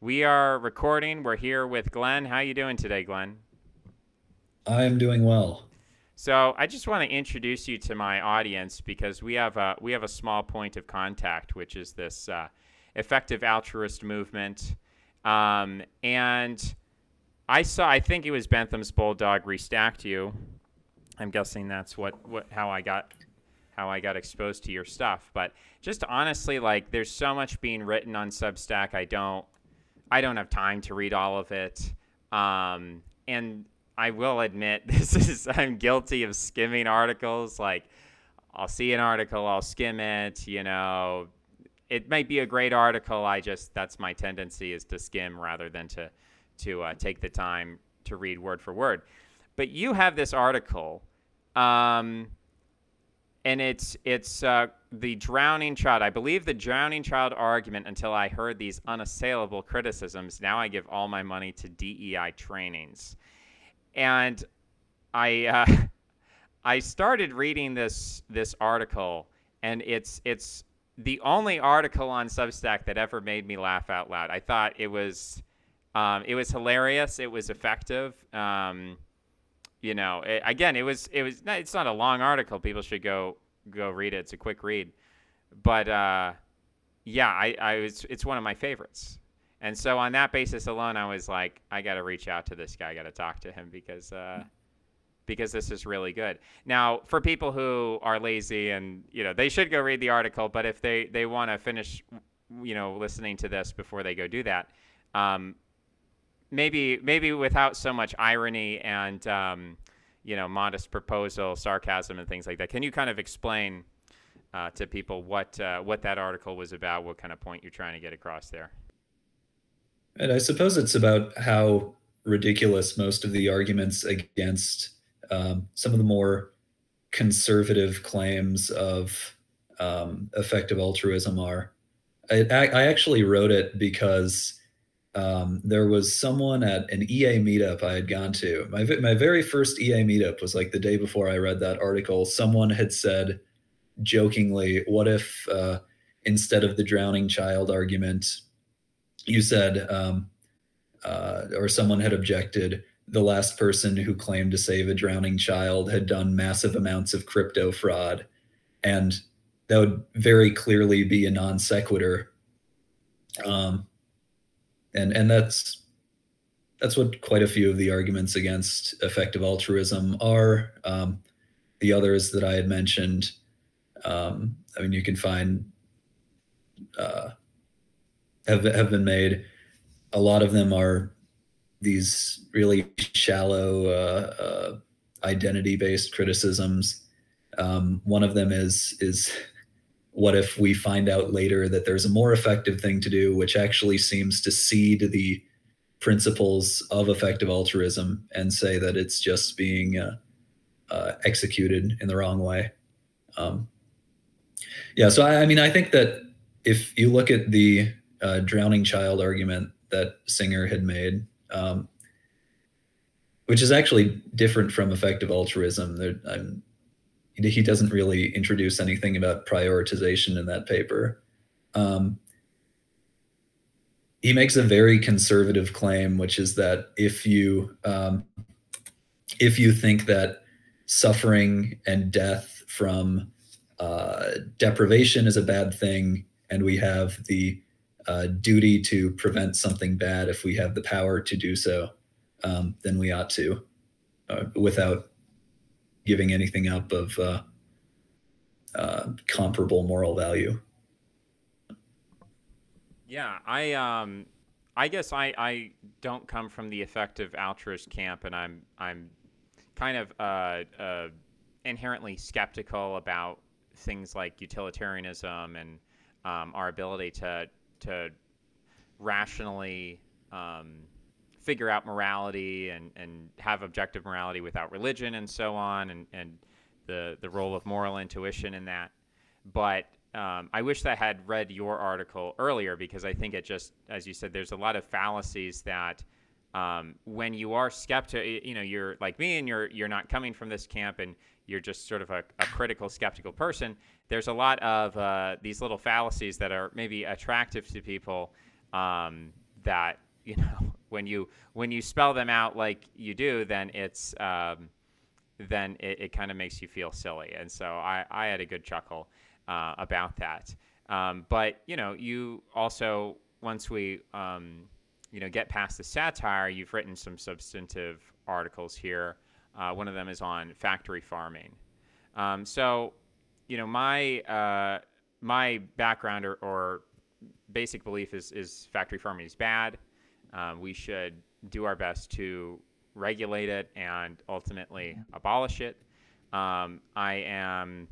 We are recording. We're here with Glenn. How you doing today, Glenn? I am doing well. So I just want to introduce you to my audience because we have a small point of contact, which is this effective altruist movement. And I think it was Bentham's Bulldog restacked you. I'm guessing that's how I got exposed to your stuff. But just honestly, like, there's so much being written on Substack. I don't have time to read all of it. And I will admit, I'm guilty of skimming articles. Like, I'll see an article, I'll skim it. It might be a great article. That's my tendency, is to skim rather than to take the time to read word for word. But you have this article, and it's the drowning child. I believe the drowning child argument until I heard these unassailable criticisms. Now I give all my money to DEI trainings, and I started reading this article, and it's the only article on Substack that ever made me laugh out loud. I thought it was hilarious. It was effective. It's not a long article. People should go read it. It's a quick read. But it's one of my favorites. And so on that basis alone, I was like, I got to reach out to this guy. I got to talk to him because this is really good. Now, for people who are lazy and, they should go read the article, but if they want to finish, listening to this before they go do that, maybe without so much irony and, modest proposal, sarcasm, and things like that. Can you kind of explain to people what that article was about, what kind of point you're trying to get across there? And I suppose it's about how ridiculous most of the arguments against some of the more conservative claims of effective altruism are. I actually wrote it because there was someone at an EA meetup I had gone to. My very first EA meetup was like the day before I read that article. Someone had said jokingly, what if instead of the drowning child argument, you said, or someone had objected, the last person who claimed to save a drowning child had done massive amounts of crypto fraud. And that would very clearly be a non sequitur. And that's what quite a few of the arguments against effective altruism are. The others that I had mentioned, you can find have been made. A lot of them are these really shallow identity-based criticisms. One of them is what if we find out later that there's a more effective thing to do, which actually seems to cede the principles of effective altruism and say that it's just being executed in the wrong way. So I think that if you look at the drowning child argument that Singer had made, which is actually different from effective altruism, he doesn't really introduce anything about prioritization in that paper. He makes a very conservative claim, which is that if you think that suffering and death from deprivation is a bad thing, and we have the duty to prevent something bad if we have the power to do so, then we ought to, without giving anything up of comparable moral value. Yeah, I guess I don't come from the effective altruist camp, and I'm kind of inherently skeptical about things like utilitarianism and our ability to rationally figure out morality and have objective morality without religion and so on, and the role of moral intuition in that. But I wish I had read your article earlier, because I think it just, as you said, there's a lot of fallacies that when you are skeptical, you're like me and you're not coming from this camp and you're just sort of a critical, skeptical person. There's a lot of these little fallacies that are maybe attractive to people that, you know, when you spell them out like you do, then then it kind of makes you feel silly. And so I had a good chuckle about that. But, you know, you also, once we, you know, get past the satire, you've written some substantive articles here. One of them is on factory farming. So, you know, my background or basic belief is factory farming is bad. We should do our best to regulate it and ultimately abolish it. I am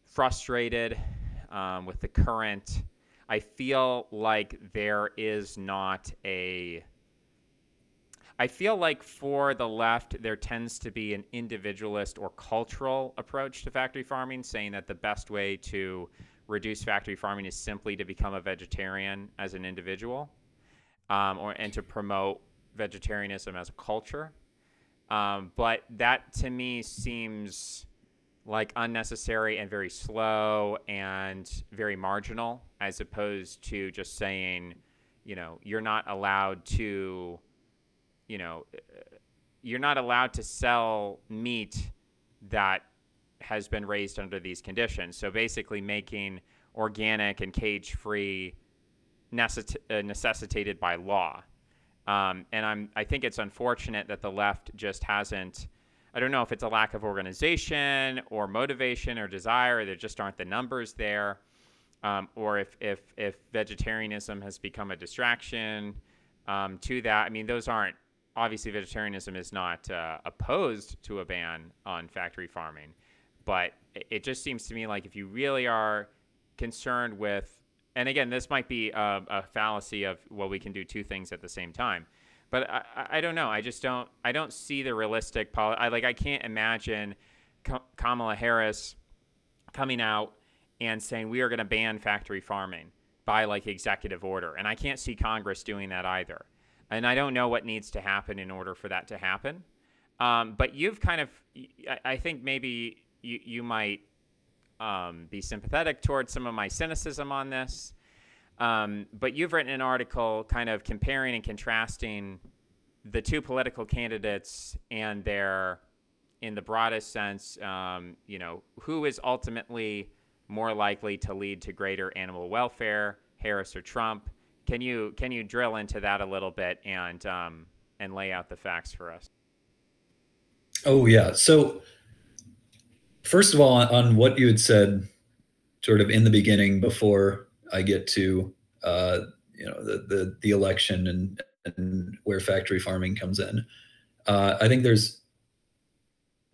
frustrated with the current. I feel like there is not a. I feel like for the left, there tends to be an individualist or cultural approach to factory farming, saying that the best way to reduce factory farming is simply to become a vegetarian as an individual, and to promote vegetarianism as a culture. But that to me seems like unnecessary and very slow and very marginal, as opposed to just saying, you know, you're not allowed to sell meat that has been raised under these conditions. So basically making organic and cage-free necessitated by law. And I think it's unfortunate that the left just hasn't, I don't know if it's a lack of organization or motivation or desire, there just aren't the numbers there, or if vegetarianism has become a distraction to that. I mean, those aren't, obviously vegetarianism is not opposed to a ban on factory farming, but it just seems to me like if you really are concerned with, and again, this might be a fallacy of, well, we can do two things at the same time. But I don't know. I don't see the realistic I can't imagine Kamala Harris coming out and saying we are going to ban factory farming by like executive order. And I can't see Congress doing that either. And I don't know what needs to happen in order for that to happen. But you've kind of, I think maybe you might be sympathetic towards some of my cynicism on this. But you've written an article kind of comparing and contrasting the two political candidates and their, in the broadest sense, you know, who is ultimately more likely to lead to greater animal welfare, Harris or Trump. Can you drill into that a little bit and lay out the facts for us? Oh yeah. So first of all, on what you had said, sort of in the beginning, before I get to you know, the election and where factory farming comes in, I think there's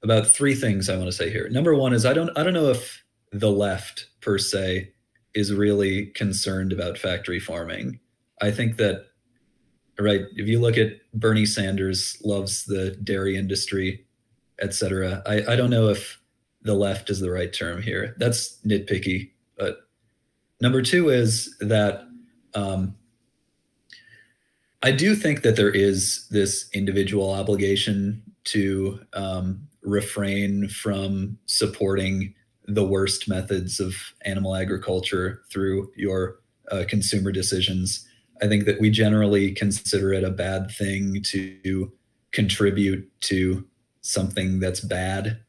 about three things I want to say here. Number one is I don't know if the left per se is really concerned about factory farming. I think that, right, if you look at Bernie Sanders loves the dairy industry, etc. I don't know if the left is the right term here. That's nitpicky. But number two is that I do think that there is this individual obligation to refrain from supporting the worst methods of animal agriculture through your consumer decisions. I think that we generally consider it a bad thing to contribute to something that's bad.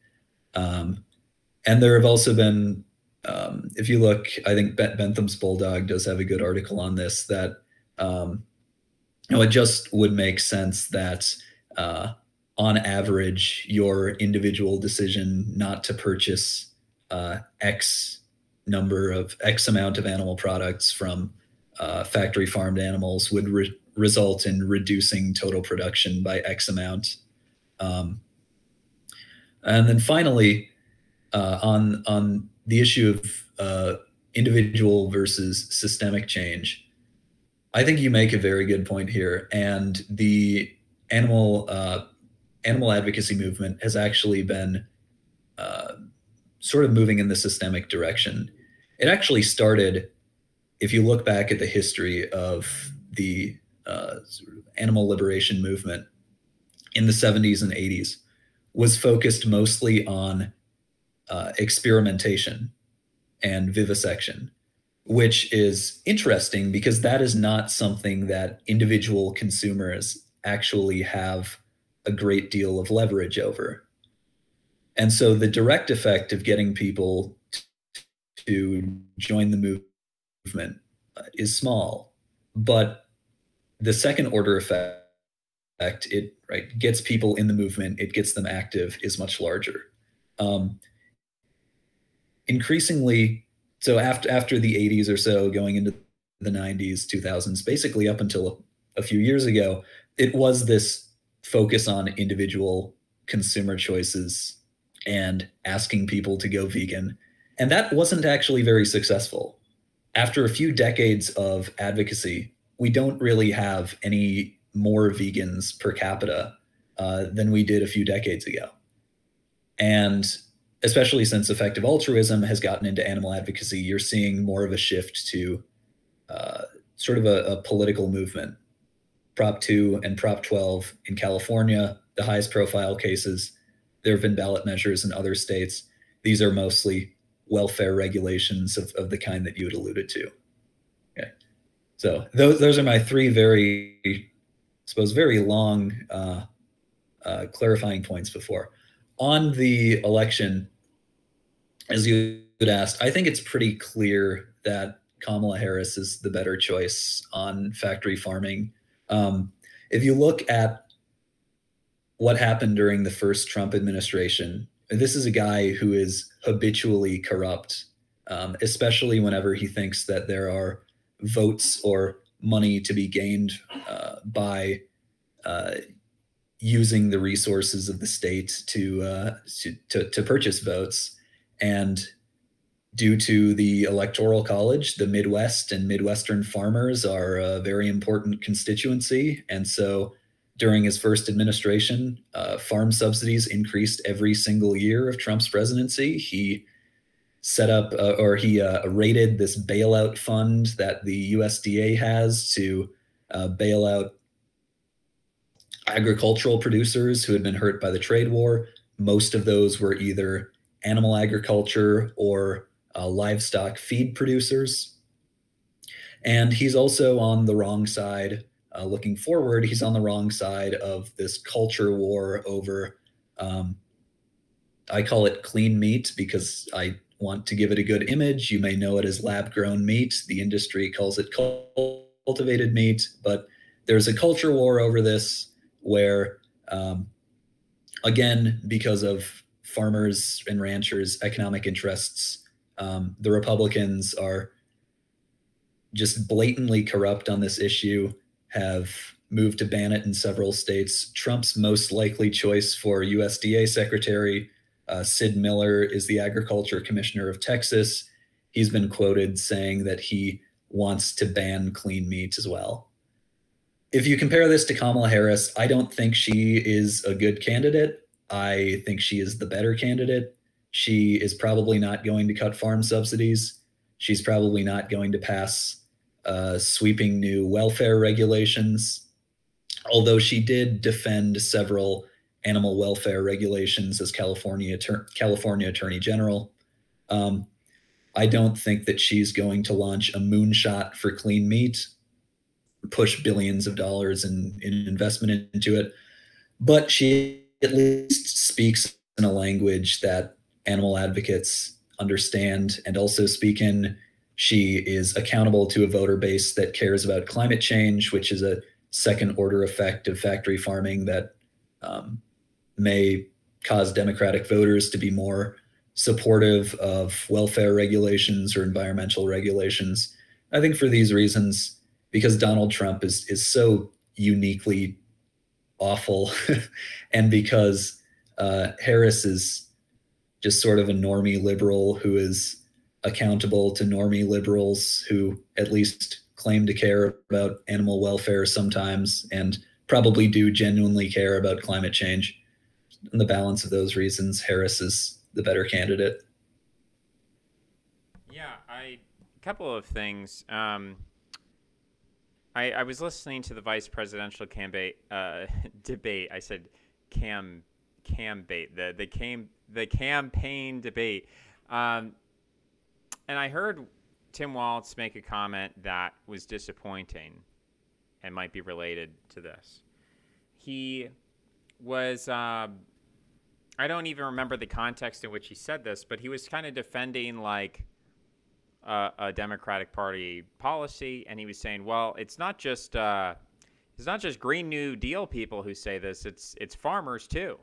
And there have also been, if you look, I think Bentham's Bulldog does have a good article on this, that you know, it just would make sense that on average, your individual decision not to purchase X amount of animal products from factory farmed animals would result in reducing total production by X amount. And then finally, on the issue of individual versus systemic change, I think you make a very good point here. And the animal advocacy movement has actually been sort of moving in the systemic direction. It actually started, if you look back at the history of the sort of animal liberation movement in the 70s and 80s, was focused mostly on experimentation and vivisection, which is interesting because that is not something that individual consumers actually have a great deal of leverage over. And so the direct effect of getting people to join the movement is small, but the second order effect, it right gets people in the movement, it gets them active, is much larger. Increasingly, so after the 80s or so, going into the 90s, 2000s, basically up until a few years ago, it was this focus on individual consumer choices and asking people to go vegan. And that wasn't actually very successful. After a few decades of advocacy, we don't really have any more vegans per capita than we did a few decades ago. And especially since effective altruism has gotten into animal advocacy, you're seeing more of a shift to sort of a political movement. Prop 2 and Prop 12 in California, the highest profile cases. There have been ballot measures in other states. These are mostly welfare regulations of the kind that you had alluded to. Okay. So those are my three very, I suppose, very long clarifying points before. On the election, as you had asked, I think it's pretty clear that Kamala Harris is the better choice on factory farming. If you look at what happened during the first Trump administration, this is a guy who is habitually corrupt, especially whenever he thinks that there are votes or money to be gained by using the resources of the state to purchase votes. And due to the Electoral College, the Midwest and Midwestern farmers are a very important constituency. And so during his first administration, farm subsidies increased every single year of Trump's presidency. He set up he raided this bailout fund that the USDA has to bail out agricultural producers who had been hurt by the trade war. Most of those were either animal agriculture or livestock feed producers. And he's also on the wrong side. Looking forward, he's on the wrong side of this culture war over, I call it clean meat because I want to give it a good image. You may know it as lab-grown meat. The industry calls it cultivated meat, but there's a culture war over this where, again, because of farmers and ranchers' economic interests, the Republicans are just blatantly corrupt on this issue, have moved to ban it in several states. Trump's most likely choice for USDA secretary, Sid Miller, is the agriculture commissioner of Texas. He's been quoted saying that he wants to ban clean meat as well. If you compare this to Kamala Harris, I don't think she is a good candidate. I think she is the better candidate. She is probably not going to cut farm subsidies. She's probably not going to pass sweeping new welfare regulations, although she did defend several animal welfare regulations as California Attorney General. I don't think that she's going to launch a moonshot for clean meat, push billions of dollars in investment into it, but she at least speaks in a language that animal advocates understand and also speak in. She is accountable to a voter base that cares about climate change, which is a second order effect of factory farming that may cause Democratic voters to be more supportive of welfare regulations or environmental regulations. I think for these reasons, because Donald Trump is so uniquely awful, and because Harris is just sort of a normie liberal who is accountable to normie liberals who at least claim to care about animal welfare sometimes and probably do genuinely care about climate change. On the balance of those reasons, Harris is the better candidate. Yeah, a couple of things. I was listening to the vice presidential debate. I said the campaign debate, and I heard Tim Walz make a comment that was disappointing and might be related to this. He was, I don't even remember the context in which he said this, but he was kind of defending like a Democratic Party policy, and he was saying, well, it's not just Green New Deal people who say this, it's farmers too.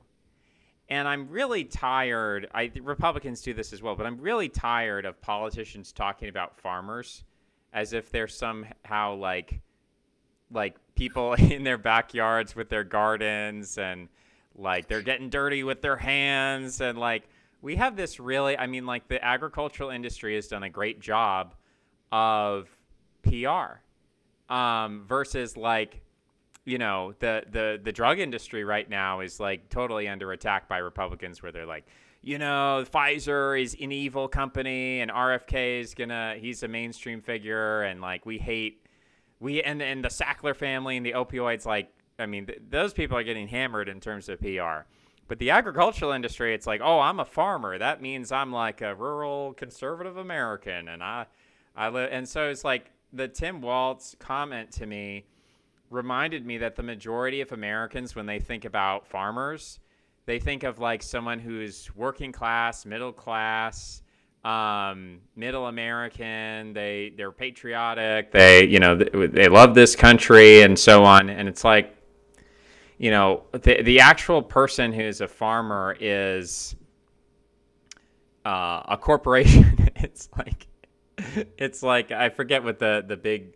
And I'm really tired. Republicans do this as well, but I'm really tired of politicians talking about farmers as if they're somehow like people in their backyards with their gardens, and like they're getting dirty with their hands, and like we have this really, I mean, like the agricultural industry has done a great job of PR versus like, you know, the drug industry right now is like totally under attack by Republicans, where they're like, you know, Pfizer is an evil company and RFK is he's a mainstream figure, and like and the Sackler family and the opioids, like, I mean, those people are getting hammered in terms of PR. But the agricultural industry, it's like, oh, I'm a farmer. That means I'm like a rural conservative American, and I live. And so it's like the Tim Walz comment to me reminded me that the majority of Americans, when they think about farmers, they think of like someone who's working class, middle American. They're patriotic. They love this country and so on. And it's like, you know, the actual person who's a farmer is a corporation. It's like I forget what the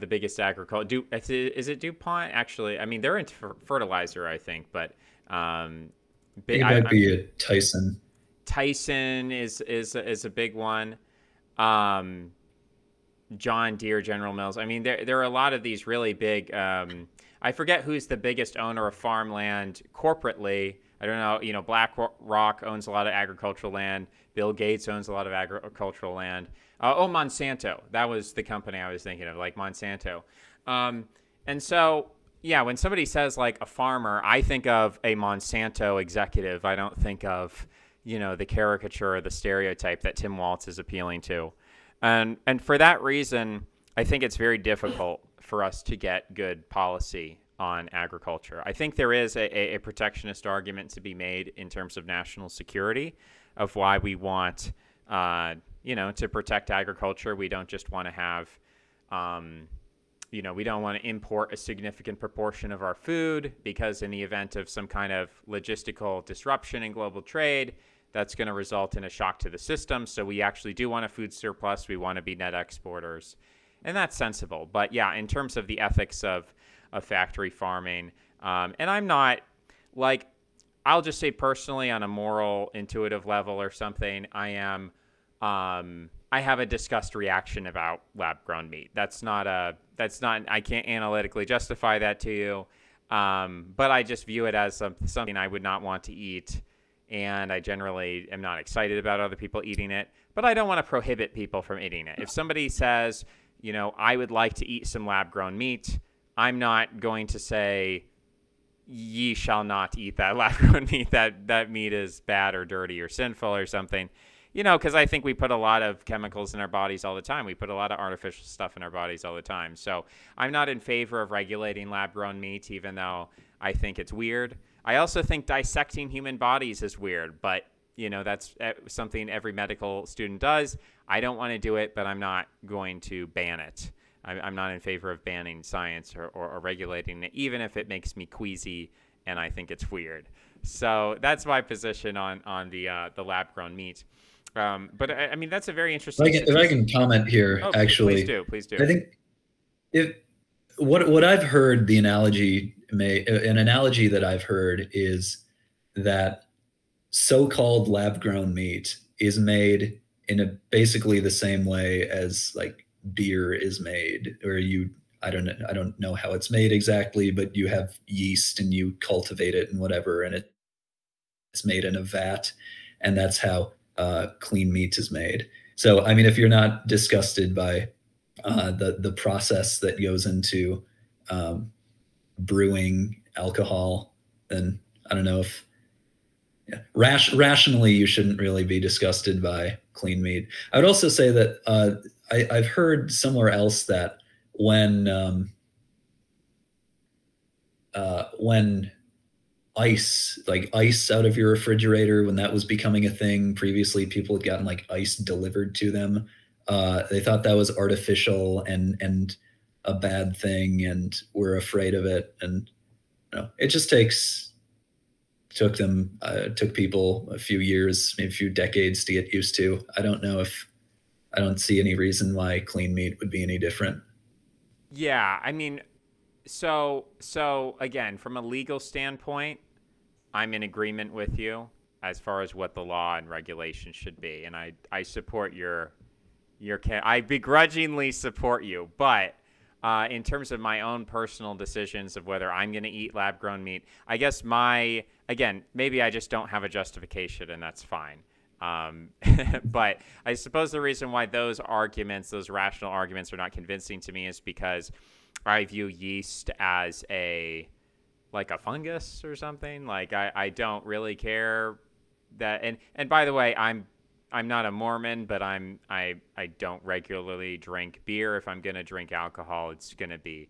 biggest agriculture. Is it DuPont? Actually, I mean, they're into fertilizer, I think, but it might be a Tyson. Tyson is a big one. John Deere, General Mills. I mean, there are a lot of these really big. I forget who's the biggest owner of farmland corporately. I don't know. You know, BlackRock owns a lot of agricultural land. Bill Gates owns a lot of agricultural land. Monsanto. That was the company I was thinking of, like Monsanto. And so, yeah, when somebody says like a farmer, I think of a Monsanto executive. I don't think of, you know, the caricature or the stereotype that Tim Walz is appealing to. And for that reason, I think it's very difficult for us to get good policy on agriculture. I think there is a protectionist argument to be made in terms of national security, of why we want, to protect agriculture. We don't just want to have, we don't want to import a significant proportion of our food, because in the event of some kind of logistical disruption in global trade, that's going to result in a shock to the system. So we actually do want a food surplus. We want to be net exporters. And that's sensible. But yeah, in terms of the ethics of factory farming, and I'm not like, I'll just say personally on a moral, intuitive level or something, I have a disgust reaction about lab grown meat. I can't analytically justify that to you. But I just view it as something I would not want to eat. And I generally am not excited about other people eating it, but I don't want to prohibit people from eating it. If somebody says, you know, I would like to eat some lab-grown meat, I'm not going to say, ye shall not eat that lab-grown meat, that meat is bad or dirty or sinful or something, you know, because I think we put a lot of chemicals in our bodies all the time. We put a lot of artificial stuff in our bodies all the time. So I'm not in favor of regulating lab-grown meat, even though I think it's weird. I also think dissecting human bodies is weird, but, you know, that's something every medical student does. I don't want to do it, but I'm not going to ban it. I'm not in favor of banning science or regulating it, even if it makes me queasy and I think it's weird. So that's my position on the lab-grown meat. But I mean, that's a very interesting. If I can comment here, actually, please do. I think what I've heard, an analogy that I've heard is that so-called lab-grown meat is made in basically the same way as like beer is made, or I don't know how it's made exactly, but you have yeast and you cultivate it and whatever, and it's made in a vat, and that's how clean meat is made. So, I mean, if you're not disgusted by the process that goes into brewing alcohol, then I don't know if rationally you shouldn't really be disgusted by clean meat. I would also say that I've heard somewhere else that when ice, like ice out of your refrigerator, when that was becoming a thing previously, people had gotten like ice delivered to them. They thought that was artificial and a bad thing, and were afraid of it. And it just took people a few years, maybe a few decades to get used to. I don't see any reason why clean meat would be any different. Yeah, I mean, so again, from a legal standpoint, I'm in agreement with you as far as what the law and regulation should be, and I support I begrudgingly support you, but in terms of my own personal decisions of whether I'm going to eat lab-grown meat, I guess maybe I just don't have a justification, and that's fine. But I suppose the reason why those rational arguments are not convincing to me is because I view yeast as like a fungus or something. Like I don't really care that. And by the way, I'm not a Mormon, but I don't regularly drink beer. If I'm going to drink alcohol, it's going to be,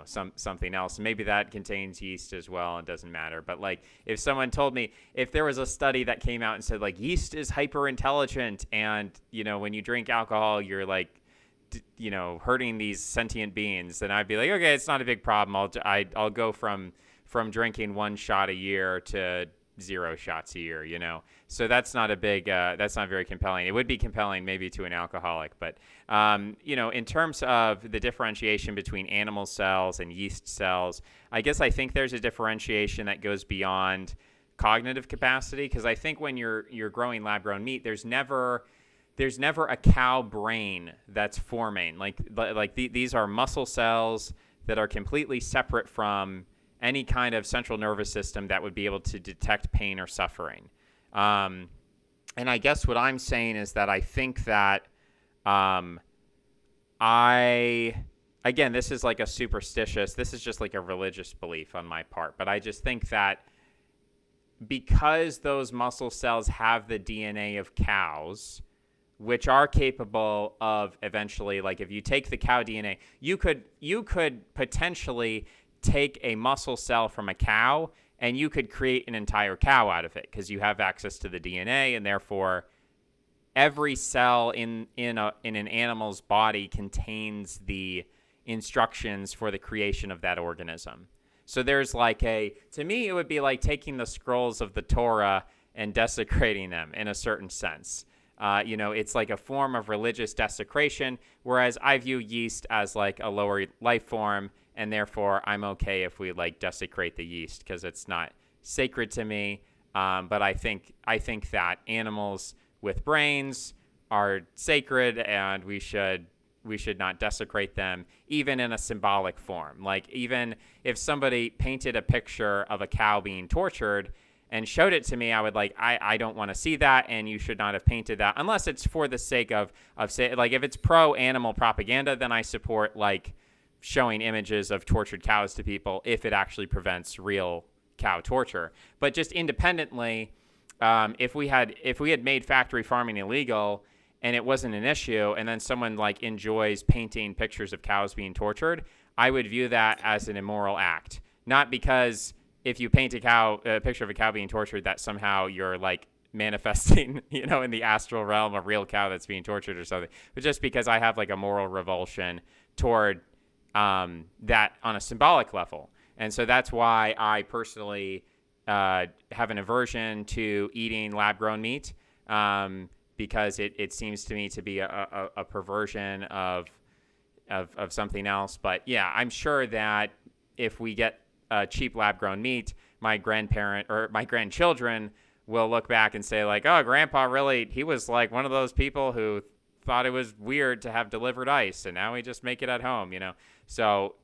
something else. Maybe that contains yeast as well. It doesn't matter. But like, if someone told me, if there was a study that came out and said like yeast is hyper intelligent, and when you drink alcohol, you're like, hurting these sentient beings, then I'd be like, okay, it's not a big problem. I'll go from drinking 1 shot a year to 0 shots a year, So that's not that's not very compelling. It would be compelling maybe to an alcoholic, but, in terms of the differentiation between animal cells and yeast cells, I guess I think there's a differentiation that goes beyond cognitive capacity, because I think when you're growing lab-grown meat, there's never a cow brain that's forming. These are muscle cells that are completely separate from any kind of central nervous system that would be able to detect pain or suffering. And I guess what I'm saying is that I think that again, this is like this is just like a religious belief on my part, but I just think that because those muscle cells have the DNA of cows, which are capable of eventually, like if you take the cow DNA, you could potentially take a muscle cell from a cow and you could create an entire cow out of it, because you have access to the DNA, and therefore every cell in an animal's body contains the instructions for the creation of that organism. So there's to me, it would be like taking the scrolls of the Torah and desecrating them in a certain sense. It's like a form of religious desecration, whereas I view yeast as like a lower life form, and therefore I'm okay if we like desecrate the yeast, because it's not sacred to me. But I think that animals with brains are sacred, and we should not desecrate them, even in a symbolic form. Like, even if somebody painted a picture of a cow being tortured and showed it to me, I would I don't want to see that, and you should not have painted that, unless it's for the sake of say, like, if it's pro-animal propaganda, then I support like showing images of tortured cows to people if it actually prevents real cow torture. But just independently, if we had made factory farming illegal and it wasn't an issue, and then someone like enjoys painting pictures of cows being tortured, I would view that as an immoral act. Not because if you paint a picture of a cow being tortured, that somehow you're like manifesting, in the astral realm, a real cow that's being tortured or something, but just because I have like a moral revulsion toward that on a symbolic level. And so that's why I personally have an aversion to eating lab-grown meat, because it seems to me to be a perversion of something else. But yeah, I'm sure that if we get cheap lab-grown meat, my grandchildren will look back and say like, oh, Grandpa he was like one of those people who thought it was weird to have delivered ice, and now we just make it at home, So,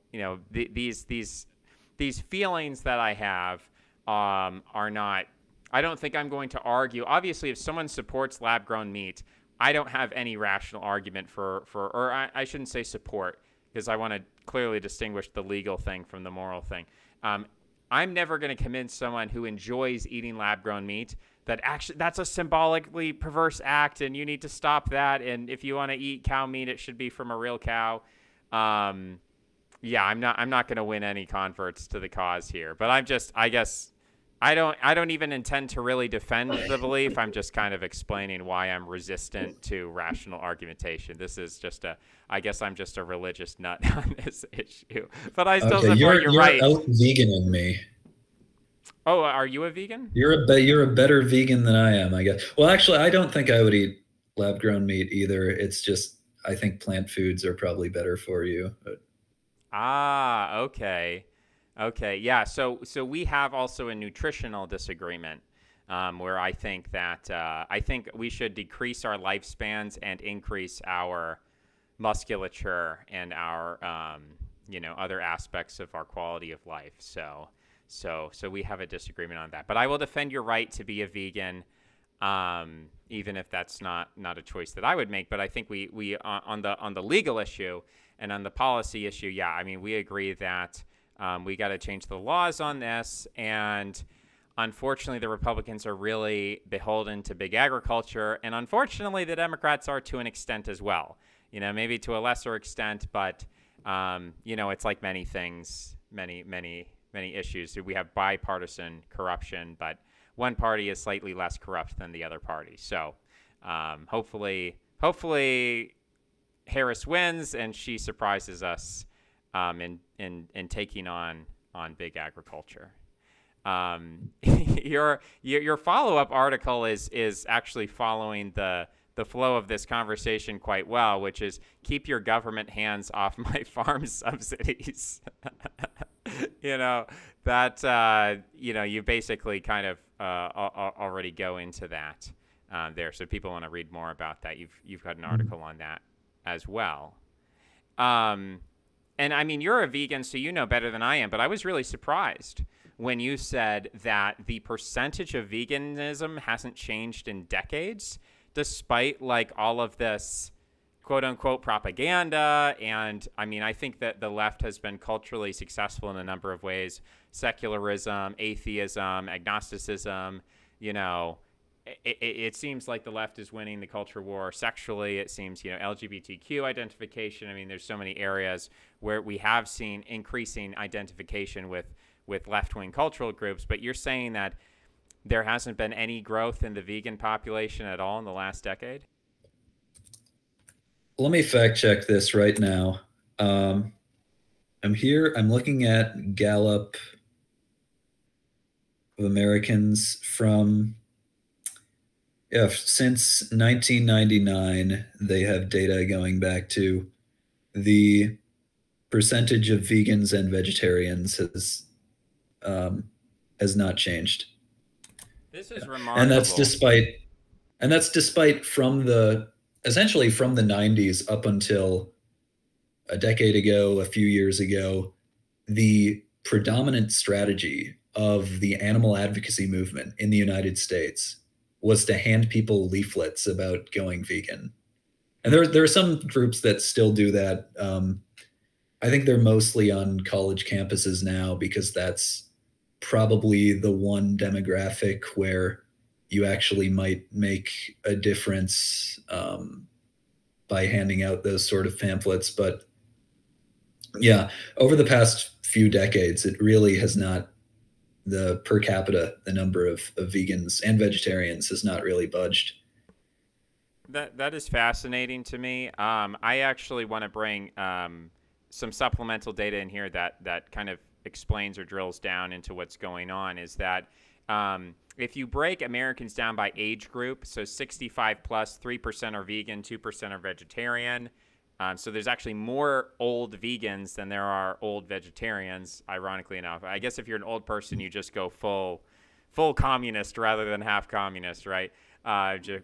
these feelings that I have are not, I don't think I'm going to argue. Obviously, if someone supports lab-grown meat, I don't have any rational argument or I shouldn't say support, because I want to clearly distinguish the legal thing from the moral thing. I'm never going to convince someone who enjoys eating lab-grown meat that actually that's a symbolically perverse act and you need to stop that. And if you want to eat cow meat, it should be from a real cow. Yeah, I'm not going to win any converts to the cause here. But I guess I don't even intend to really defend the belief. I'm just kind of explaining why I'm resistant to rational argumentation. This is just I guess I'm just a religious nut on this issue. But I still support you're right. You're out veganing me. Oh, are you a vegan? You're a better vegan than I am, I guess. Well, actually, I don't think I would eat lab-grown meat either. It's just I think plant foods are probably better for you. But. Ah, okay. Okay, yeah. So we have also a nutritional disagreement where I think that I think we should decrease our lifespans and increase our musculature and our other aspects of our quality of life. So we have a disagreement on that. But I will defend your right to be a vegan, even if that's not a choice that I would make. But I think we on the legal issue and on the policy issue, yeah, I mean, we agree that we got to change the laws on this. And unfortunately, the Republicans are really beholden to big agriculture. And unfortunately, the Democrats are to an extent as well. Maybe to a lesser extent, but, it's like many things, many issues. We have bipartisan corruption, but one party is slightly less corrupt than the other party. So hopefully Harris wins and she surprises us in taking on big agriculture. Your follow-up article is actually following the flow of this conversation quite well, which is keep your government hands off my farm subsidies. You basically kind of already go into that there. So people want to read more about that. You've got an article on that as well. And I mean, you're a vegan, so you know better than I am, but I was really surprised when you said that the percentage of veganism hasn't changed in decades, despite like all of this quote unquote propaganda. And I mean, I think that the left has been culturally successful in a number of ways: secularism, atheism, agnosticism. It seems like the left is winning the culture war sexually. It seems, LGBTQ identification. I mean, there's so many areas where we have seen increasing identification with left-wing cultural groups. But you're saying that there hasn't been any growth in the vegan population at all in the last decade? Let me fact check this right now. I'm looking at Gallup of Americans from... Yeah, since 1999, they have data going back to the percentage of vegans and vegetarians has not changed. This is remarkable. And that's despite essentially from the 90s up until a decade ago, a few years ago, the predominant strategy of the animal advocacy movement in the United States was to hand people leaflets about going vegan. And there are some groups that still do that. I think they're mostly on college campuses now because that's probably the one demographic where you actually might make a difference by handing out those sort of pamphlets. But yeah, over the past few decades, it really has not, the per capita, the number of vegans and vegetarians has not really budged. That is fascinating to me. I actually want to bring some supplemental data in here that kind of explains or drills down into what's going on. Is that if you break Americans down by age group, so 65 plus, 3% are vegan, 2% are vegetarian. So there's actually more old vegans than there are old vegetarians, ironically enough. I guess if you're an old person, you just go full communist rather than half communist, right?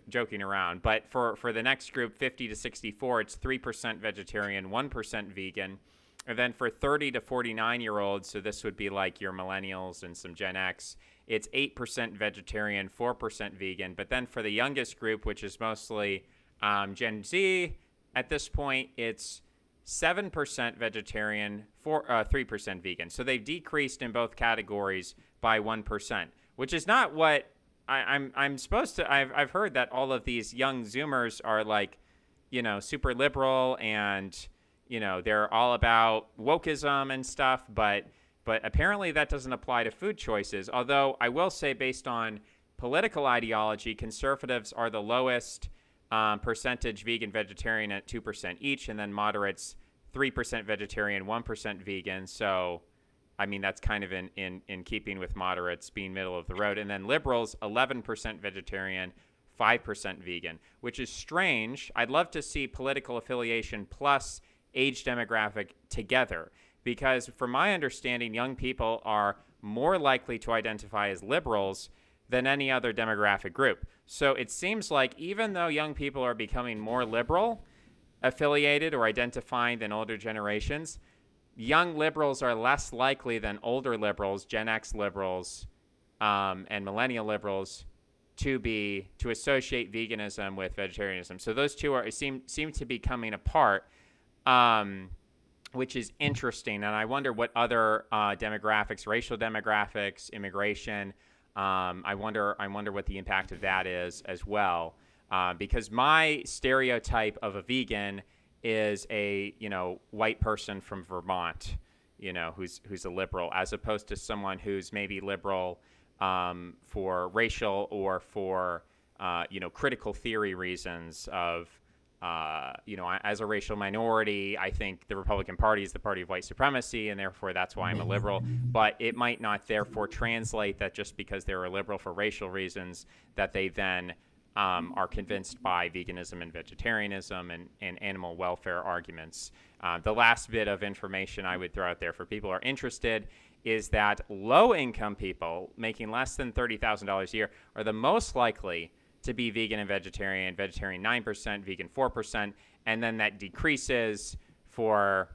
Joking around. But for the next group, 50 to 64, it's 3% vegetarian, 1% vegan. And then for 30 to 49-year-olds, so this would be like your millennials and some Gen X, it's 8% vegetarian, 4% vegan. But then for the youngest group, which is mostly Gen Z, at this point, it's 7% vegetarian, 3% vegan. So they've decreased in both categories by 1%, which is not what I'm supposed to. I've heard that all of these young Zoomers are like, super liberal and, they're all about wokeism and stuff, but apparently that doesn't apply to food choices. Although I will say, based on political ideology, conservatives are the lowest percentage vegan vegetarian at 2% each, and then moderates 3% vegetarian, 1% vegan. So, I mean, that's kind of in keeping with moderates being middle of the road. And then liberals, 11% vegetarian, 5% vegan, which is strange. I'd love to see political affiliation plus age demographic together, because from my understanding, young people are more likely to identify as liberals than any other demographic group. So it seems like even though young people are becoming more liberal affiliated or identifying than older generations, young liberals are less likely than older liberals, Gen X liberals, and millennial liberals to associate veganism with vegetarianism. So those two seem to be coming apart, which is interesting. And I wonder what other demographics, racial demographics, immigration. I wonder what the impact of that is as well, because my stereotype of a vegan is a white person from Vermont, who's a liberal, as opposed to someone who's maybe liberal for racial or for critical theory reasons of as a racial minority, I think the Republican Party is the party of white supremacy, and therefore that's why I'm a liberal. But it might not therefore translate that just because they're a liberal for racial reasons that they then are convinced by veganism and vegetarianism and animal welfare arguments. The last bit of information I would throw out there for people who are interested is that low-income people making less than $30,000 a year are the most likely to be vegan and vegetarian 9%, vegan 4%, and then that decreases for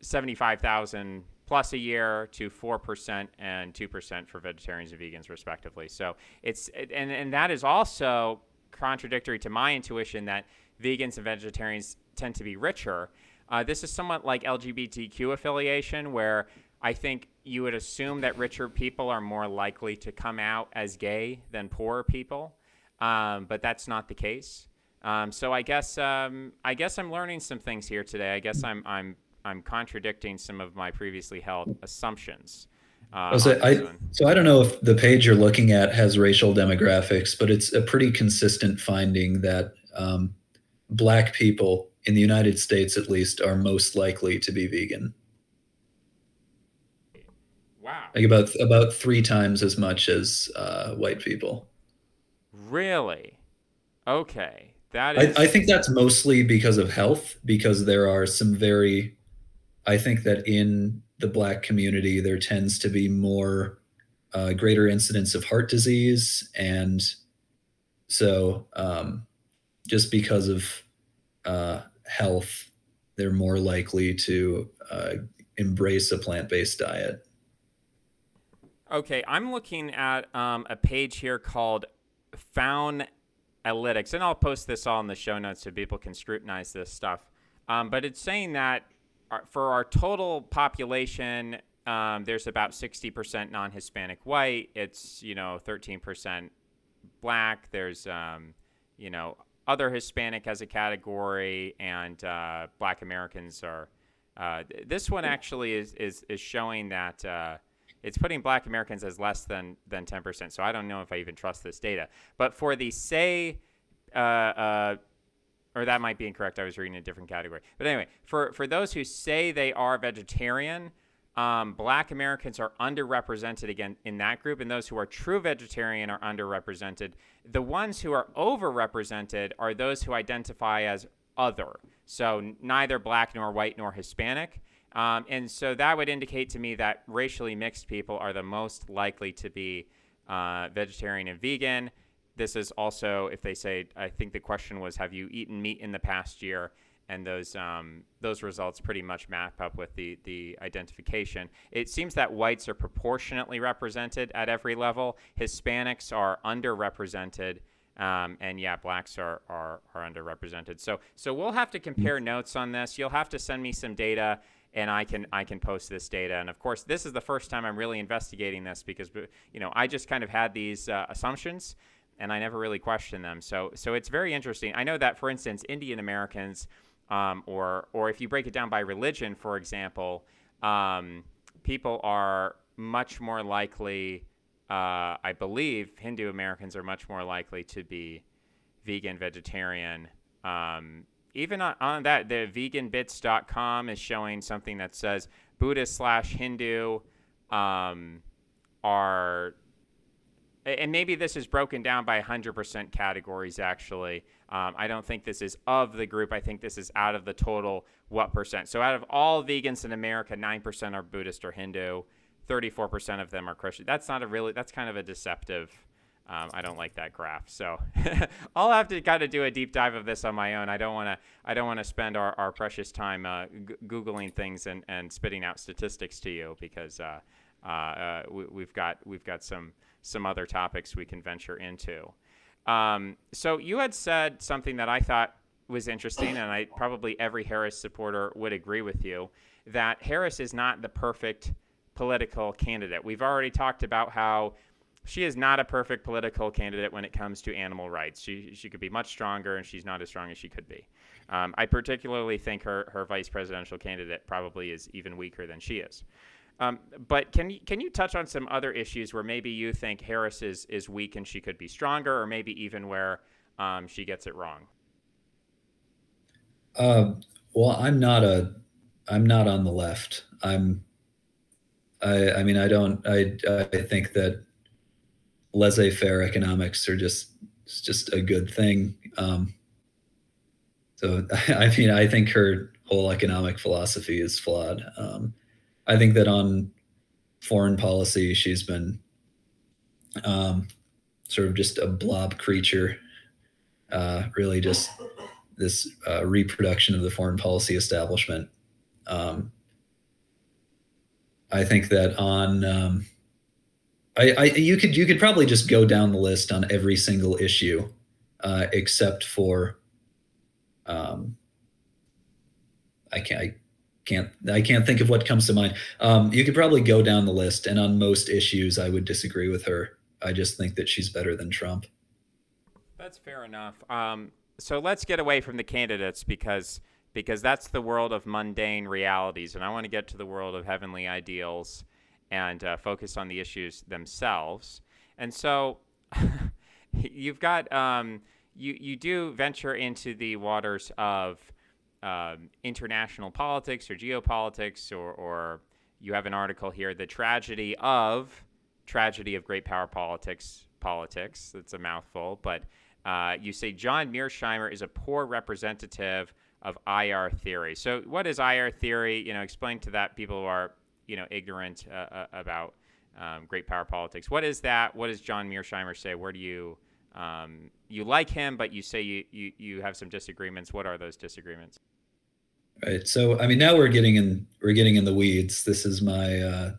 75,000 plus a year to 4% and 2% for vegetarians and vegans respectively. So and that is also contradictory to my intuition that vegans and vegetarians tend to be richer. This is somewhat like LGBTQ affiliation, where I think you would assume that richer people are more likely to come out as gay than poorer people. But that's not the case. So I guess I'm learning some things here today. I guess I'm contradicting some of my previously held assumptions. So I don't know if the page you're looking at has racial demographics, but it's a pretty consistent finding that Black people in the United States, at least, are most likely to be vegan. Wow! Like about 3 times as much as white people. Really? Okay. That is. I think that's mostly because of health, because there are some I think that in the Black community, there tends to be more greater incidence of heart disease. And so just because of health, they're more likely to embrace a plant-based diet. Okay. I'm looking at a page here called Found Analytics, and I'll post this all in the show notes so people can scrutinize this stuff. But it's saying that for our total population, there's about 60% non-Hispanic white. It's 13% Black. There's other Hispanic as a category, and Black Americans are. This one actually is showing that. It's putting Black Americans as less than 10%. So I don't know if I even trust this data. But for the or that might be incorrect. I was reading a different category. But anyway, for those who say they are vegetarian, Black Americans are underrepresented again in that group, and those who are true vegetarian are underrepresented. The ones who are overrepresented are those who identify as other. So neither Black nor white nor Hispanic. And so that would indicate to me that racially mixed people are the most likely to be vegetarian and vegan. This is also, if they say, I think the question was, have you eaten meat in the past year? And those results pretty much map up with the identification. It seems that whites are proportionately represented at every level. Hispanics are underrepresented And yeah, blacks are underrepresented. So we'll have to compare notes on this. You'll have to send me some data, and I can post this data. And of course, this is the first time I'm really investigating this because I just kind of had these assumptions, and I never really questioned them. So it's very interesting. I know that, for instance, Indian Americans, or if you break it down by religion, for example, people are much more likely. I believe Hindu Americans are much more likely to be vegan, vegetarian. Even on that, the veganbits.com is showing something that says Buddhist/Hindu are, and maybe this is broken down by 100% categories, actually. I don't think this is of the group. I think this is out of the total what percent. So out of all vegans in America, 9% are Buddhist or Hindu. 34% of them are Christian. That's kind of a deceptive. I don't like that graph. So I'll have to kind of do a deep dive of this on my own. I don't want to spend our precious time Googling things and spitting out statistics to you, because we've got some other topics we can venture into. So you had said something that I thought was interesting, and probably every Harris supporter would agree with you, that Harris is not the perfect political candidate. We've already talked about how she is not a perfect political candidate when it comes to animal rights. She could be much stronger, and she's not as strong as she could be. I particularly think her vice presidential candidate probably is even weaker than she is. But can you touch on some other issues where maybe you think Harris is weak and she could be stronger, or maybe even where she gets it wrong? Well, I'm not on the left. I mean, I think that laissez-faire economics are just a good thing. So, I mean, I think her whole economic philosophy is flawed. I think that on foreign policy, she's been sort of just a blob creature, really just this reproduction of the foreign policy establishment. I think that on you could probably just go down the list on every single issue, except for I can't think of what comes to mind. You could probably go down the list, and on most issues, I would disagree with her. I just think that she's better than Trump. That's fair enough. So let's get away from the candidates, because that's the world of mundane realities, and I want to get to the world of heavenly ideals and focus on the issues themselves. And so you've got you do venture into the waters of international politics or geopolitics, or you have an article here, the tragedy of great power politics. That's a mouthful, but you say John Mearsheimer is a poor representative of IR theory. So what is IR theory? Explain to that people who are ignorant about great power politics. What is that? What does John Mearsheimer say? Where do you like him, but you say you have some disagreements? What are those disagreements? Right. So I mean, now we're getting in the weeds. This is my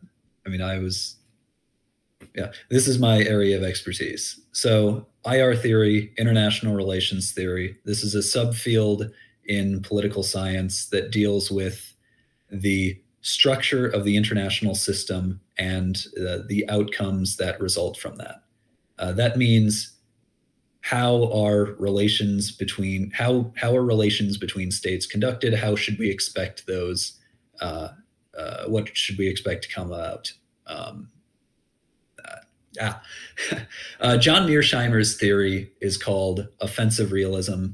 this is my area of expertise. So IR theory, international relations theory, this is a subfield in political science that deals with the structure of the international system and the outcomes that result from that. That means how are relations between states conducted? How should we expect those? What should we expect to come out? John Mearsheimer's theory is called offensive realism.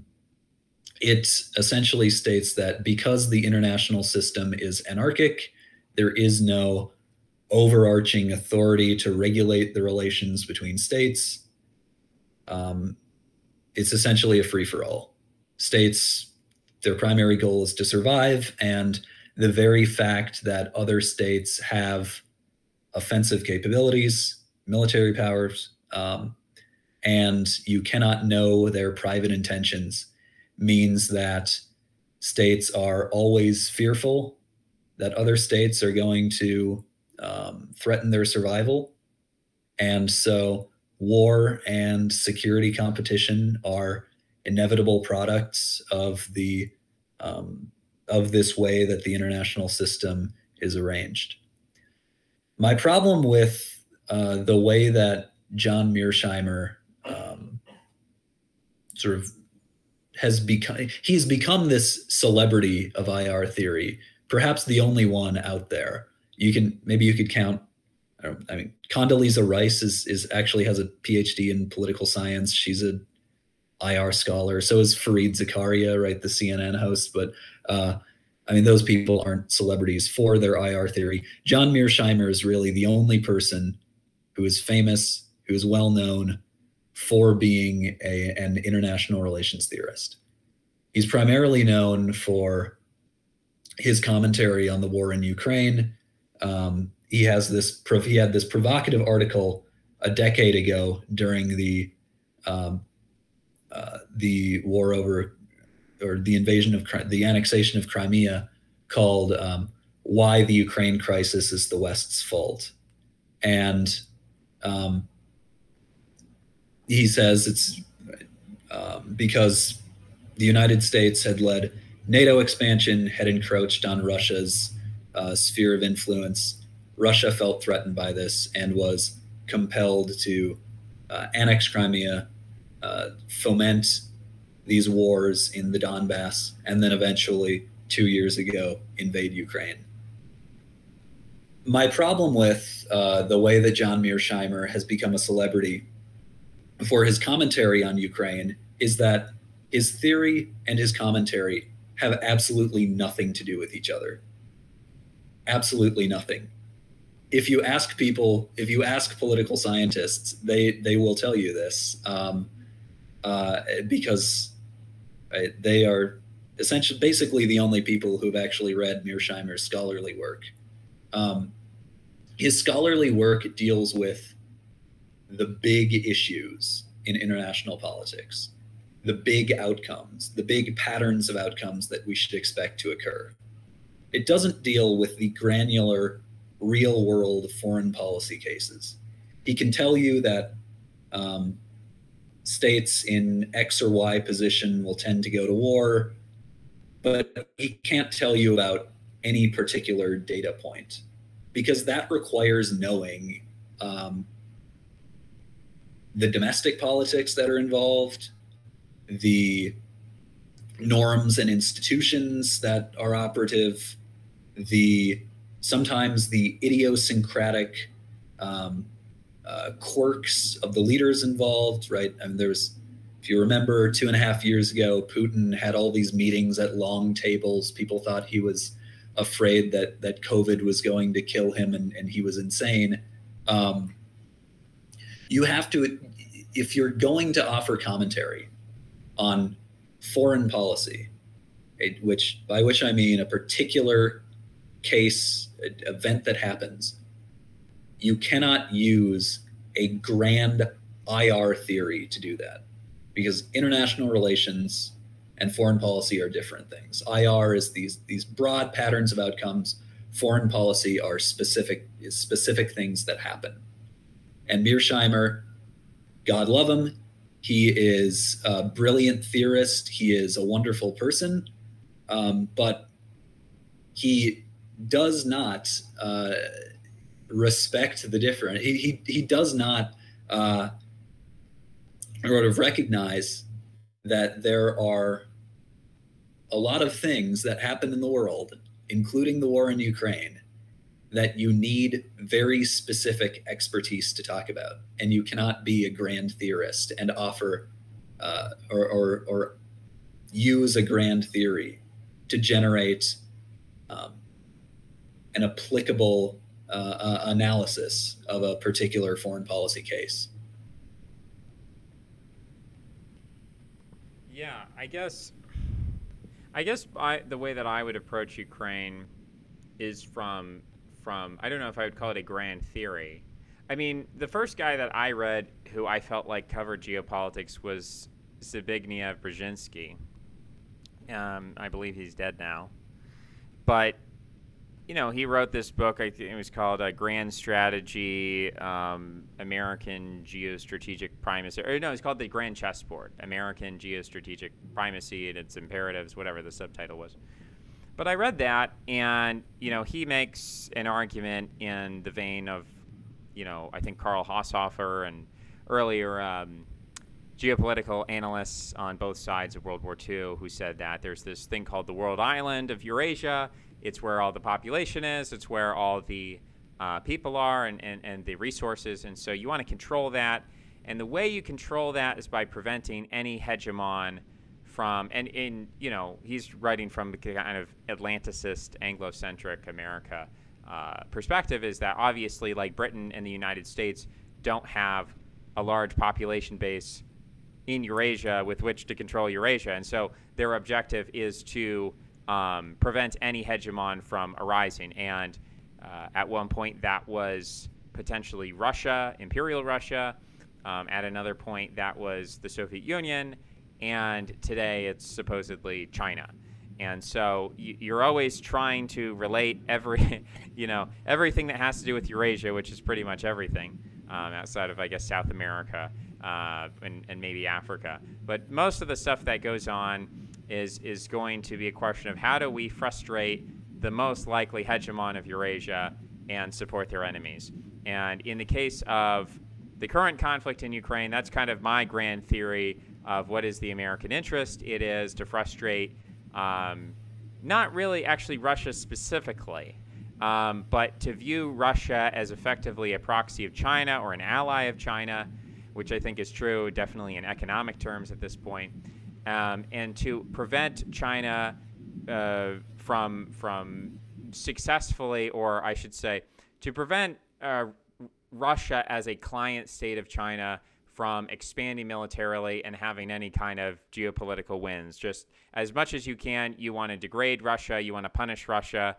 It essentially states that because the international system is anarchic, there is no overarching authority to regulate the relations between states. It's essentially a free-for-all. States, their primary goal is to survive, and the very fact that other states have offensive capabilities, military powers, and you cannot know their private intentions means that states are always fearful that other states are going to threaten their survival. And so war and security competition are inevitable products of the of this way that the international system is arranged. My problem with the way that John Mearsheimer sort of he's become this celebrity of IR theory, perhaps the only one out there. Maybe you could count. I mean, Condoleezza Rice is actually has a PhD in political science. She's a IR scholar. So is Fareed Zakaria, right, the CNN host. But I mean, those people aren't celebrities for their IR theory. John Mearsheimer is really the only person who is famous, who is well known for being an international relations theorist. He's primarily known for his commentary on the war in Ukraine. He had this provocative article a decade ago during the war over, or the invasion of the annexation of Crimea, called "Why the Ukraine Crisis is the West's Fault," and he says it's because the United States had led NATO expansion, had encroached on Russia's sphere of influence. Russia felt threatened by this and was compelled to annex Crimea, foment these wars in the Donbass, and then eventually, 2 years ago, invade Ukraine. My problem with the way that John Mearsheimer has become a celebrity for his commentary on Ukraine is that his theory and his commentary have absolutely nothing to do with each other. Absolutely nothing. If you ask political scientists, they will tell you this, because they are essentially basically the only people who've actually read Mearsheimer's scholarly work. His scholarly work deals with the big issues in international politics, the big outcomes, the big patterns of outcomes that we should expect to occur. It doesn't deal with the granular, real-world foreign policy cases. He can tell you that states in X or Y position will tend to go to war, but he can't tell you about any particular data point, because that requires knowing the domestic politics that are involved, the norms and institutions that are operative, sometimes the idiosyncratic quirks of the leaders involved, right? I mean, if you remember 2.5 years ago, Putin had all these meetings at long tables. People thought he was afraid that COVID was going to kill him, and he was insane. You have to, if you're going to offer commentary on foreign policy, by which I mean a particular case, event that happens, you cannot use a grand IR theory to do that, because international relations and foreign policy are different things. IR is these broad patterns of outcomes. Foreign policy are specific things that happen. And Mearsheimer, God love him, he is a brilliant theorist. He is a wonderful person, but he does not respect the different. He does not sort of recognize that there are a lot of things that happen in the world, including the war in Ukraine, that you need very specific expertise to talk about, and you cannot be a grand theorist and offer or use a grand theory to generate an applicable analysis of a particular foreign policy case. Yeah, I guess the way that I would approach Ukraine is from I don't know if I would call it a grand theory. I mean, the first guy that I read who I felt like covered geopolitics was Zbigniew Brzezinski. I believe he's dead now. But he wrote this book. I think it was called Grand Strategy, American Geostrategic Primacy. Or no, it's called The Grand Chessboard, American Geostrategic Primacy and Its Imperatives, whatever the subtitle was. But I read that, and, he makes an argument in the vein of, I think Karl Haushofer and earlier geopolitical analysts on both sides of World War II who said that there's this thing called the world island of Eurasia. It's where all the population is. It's where all the people are and the resources. And so you want to control that. And the way you control that is by preventing any hegemon from, and he's writing from the kind of Atlanticist, Anglo-centric America perspective, is that obviously, like Britain and the United States don't have a large population base in Eurasia with which to control Eurasia. And so their objective is to prevent any hegemon from arising. And at one point, that was potentially Russia, Imperial Russia. At another point, that was the Soviet Union. And today, it's supposedly China. And so you're always trying to relate everything that has to do with Eurasia, which is pretty much everything outside of, I guess, South America and maybe Africa. But most of the stuff that goes on is going to be a question of how do we frustrate the most likely hegemon of Eurasia and support their enemies. And in the case of the current conflict in Ukraine, that's kind of my grand theory of what is the American interest. It is to frustrate not really actually Russia specifically, but to view Russia as effectively a proxy of China or an ally of China, which I think is true definitely in economic terms at this point, and to prevent China from successfully, or I should say, to prevent Russia as a client state of China from expanding militarily and having any kind of geopolitical wins. Just as much as you can, you want to degrade Russia, you want to punish Russia,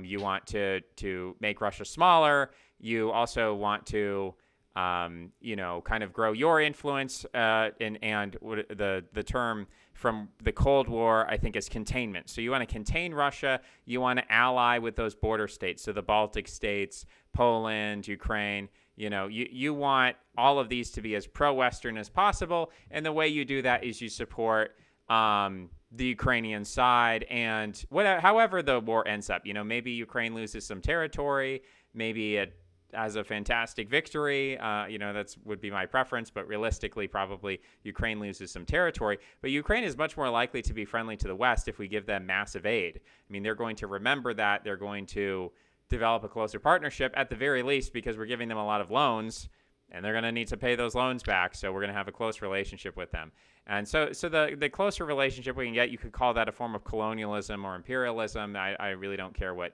you want to make Russia smaller, you also want to kind of grow your influence, and the term from the Cold War, I think, is containment. So you want to contain Russia, you want to ally with those border states, so the Baltic states, Poland, Ukraine. You want all of these to be as pro-Western as possible, and the way you do that is you support the Ukrainian side, and however the war ends up. Maybe Ukraine loses some territory, maybe it has a fantastic victory. That's would be my preference, but realistically, probably Ukraine loses some territory. But Ukraine is much more likely to be friendly to the West if we give them massive aid. I mean, they're going to remember that. They're going to develop a closer partnership at the very least because we're giving them a lot of loans, and they're going to need to pay those loans back. So we're going to have a close relationship with them. And so the closer relationship we can get, you could call that a form of colonialism or imperialism. I really don't care what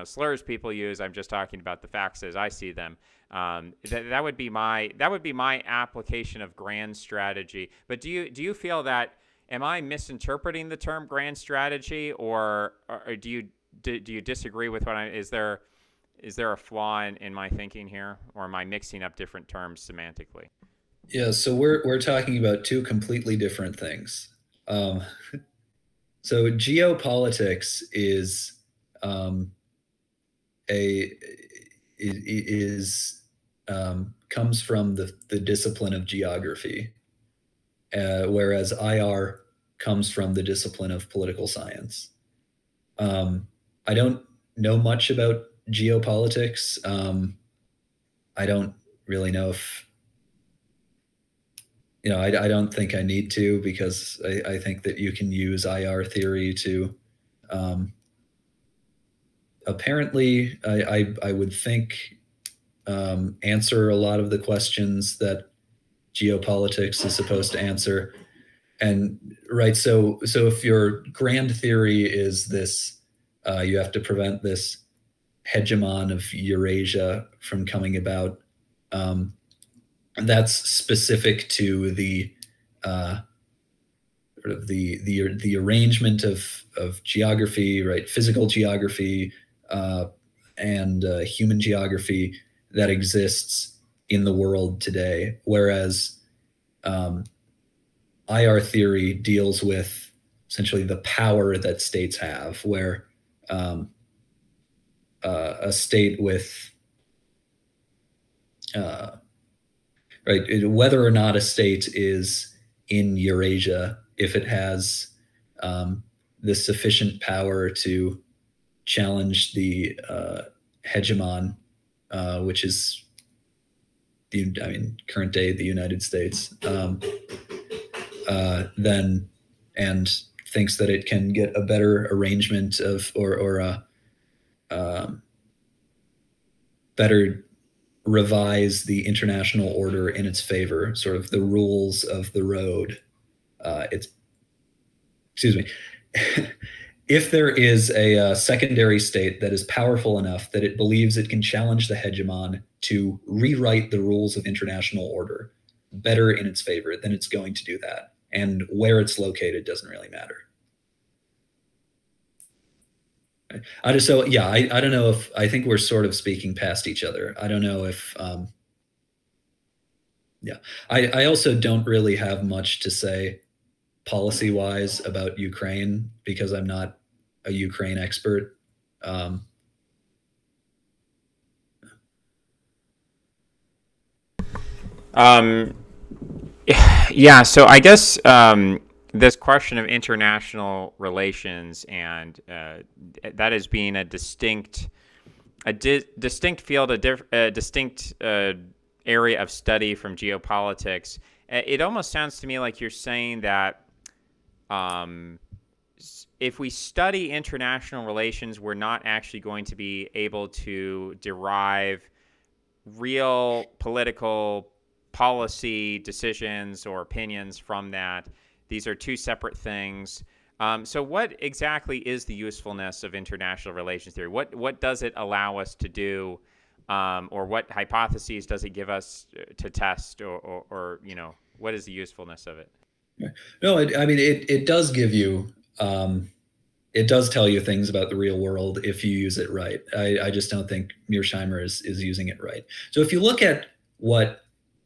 slurs people use. I'm just talking about the facts as I see them. That would be my application of grand strategy. But do you feel that, am I misinterpreting the term grand strategy, or do you disagree with what is there a flaw in my thinking here, or am I mixing up different terms semantically? Yeah, so we're talking about two completely different things. So geopolitics is comes from the discipline of geography, whereas IR comes from the discipline of political science. I don't know much about geopolitics. I don't really know if, I don't think I need to, because I think that you can use IR theory to, apparently, I would think, answer a lot of the questions that geopolitics is supposed to answer. And right, so if your grand theory is this, you have to prevent this hegemon of Eurasia from coming about, that's specific to the arrangement of geography, right? Physical geography and human geography that exists in the world today. Whereas IR theory deals with essentially the power that states have, where a state with right, whether or not a state is in Eurasia, if it has the sufficient power to challenge the hegemon, which is current day the United States, then and thinks that it can get a better arrangement of or better revise the international order in its favor, sort of the rules of the road. Excuse me. If there is a secondary state that is powerful enough that it believes it can challenge the hegemon to rewrite the rules of international order better in its favor, then it's going to do that. And where it's located doesn't really matter. I don't know if, I think we're sort of speaking past each other. I don't know if, I also don't really have much to say policy-wise about Ukraine because I'm not a Ukraine expert. Yeah, so I guess this question of international relations and that as being a distinct field, a distinct area of study from geopolitics, it almost sounds to me like you're saying that if we study international relations, we're not actually going to be able to derive real political policy decisions or opinions from that. These are two separate things. So what exactly is the usefulness of international relations theory? What does it allow us to do, or what hypotheses does it give us to test, or what is the usefulness of it? No, it does give you, it does tell you things about the real world if you use it right. I just don't think Mearsheimer is using it right. So if you look at what,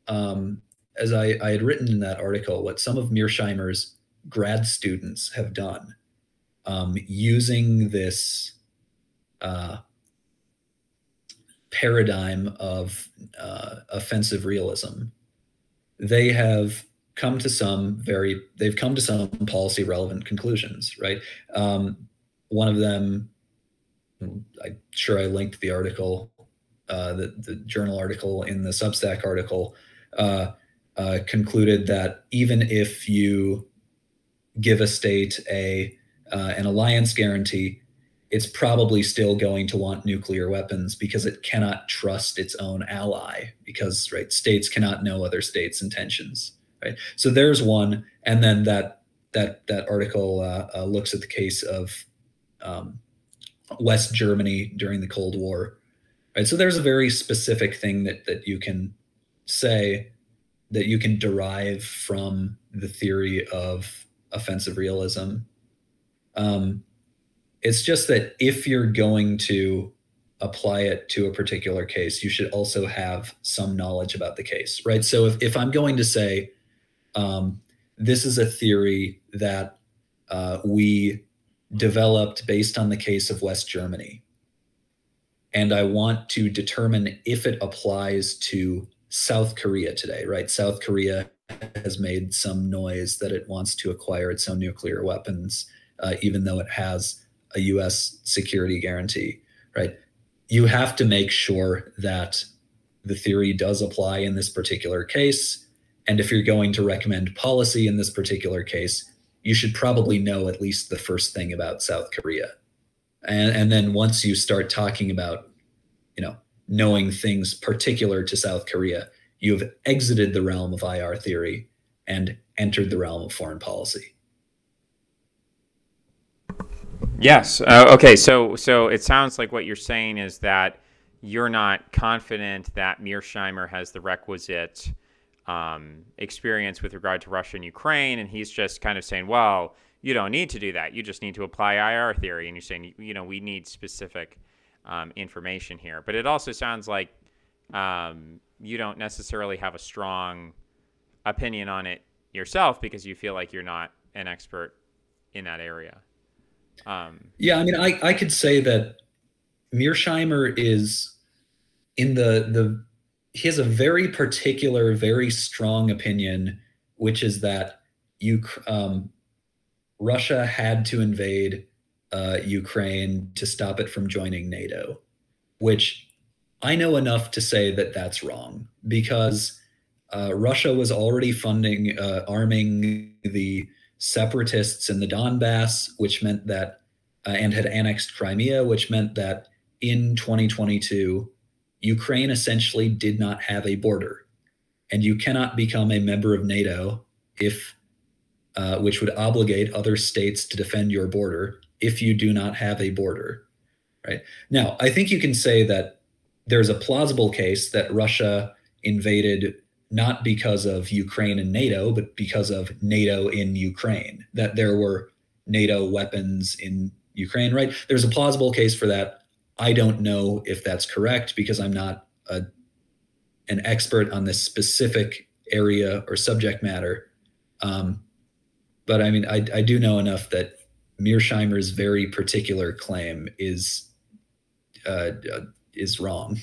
as I had written in that article, what some of Mearsheimer's grad students have done using this paradigm of offensive realism, they've come to some policy relevant conclusions, right? One of them, I'm sure I linked the article, the journal article in the Substack article, concluded that even if you give a state an alliance guarantee, it's probably still going to want nuclear weapons because it cannot trust its own ally, because states cannot know other states' intentions. Right. So there's one, and then that article looks at the case of West Germany during the Cold War. Right. So there's a very specific thing that you can say, that you can derive from the theory of offensive realism. It's just that if you're going to apply it to a particular case, you should also have some knowledge about the case, right? So if I'm going to say, this is a theory that we developed based on the case of West Germany, and I want to determine if it applies to South Korea today, right? South Korea has made some noise that it wants to acquire its own nuclear weapons, even though it has a US security guarantee, right? You have to make sure that the theory does apply in this particular case. And if you're going to recommend policy in this particular case, you should probably know at least the first thing about South Korea. And then once you start talking about, knowing things particular to South Korea, you have exited the realm of IR theory and entered the realm of foreign policy. Yes. Okay. So it sounds like what you're saying is that you're not confident that Mearsheimer has the requisite experience with regard to Russia and Ukraine, and he's just kind of saying, well, you don't need to do that. You just need to apply IR theory, and you're saying, we need specific information here. But it also sounds like you don't necessarily have a strong opinion on it yourself because you feel like you're not an expert in that area. Yeah, I could say that Mearsheimer is in he has a very particular, very strong opinion, which is that Russia had to invade Ukraine to stop it from joining NATO, which I know enough to say that that's wrong, because Russia was already funding, arming the separatists in the Donbass, which meant that, and had annexed Crimea, which meant that in 2022, Ukraine essentially did not have a border. And you cannot become a member of NATO which would obligate other states to defend your border if you do not have a border, right? Now, I think you can say that there's a plausible case that Russia invaded not because of Ukraine and NATO, but because of NATO in Ukraine, that there were NATO weapons in Ukraine, right? There's a plausible case for that. I don't know if that's correct, because I'm not an expert on this specific area or subject matter. But I mean, I do know enough that Mearsheimer's very particular claim is wrong.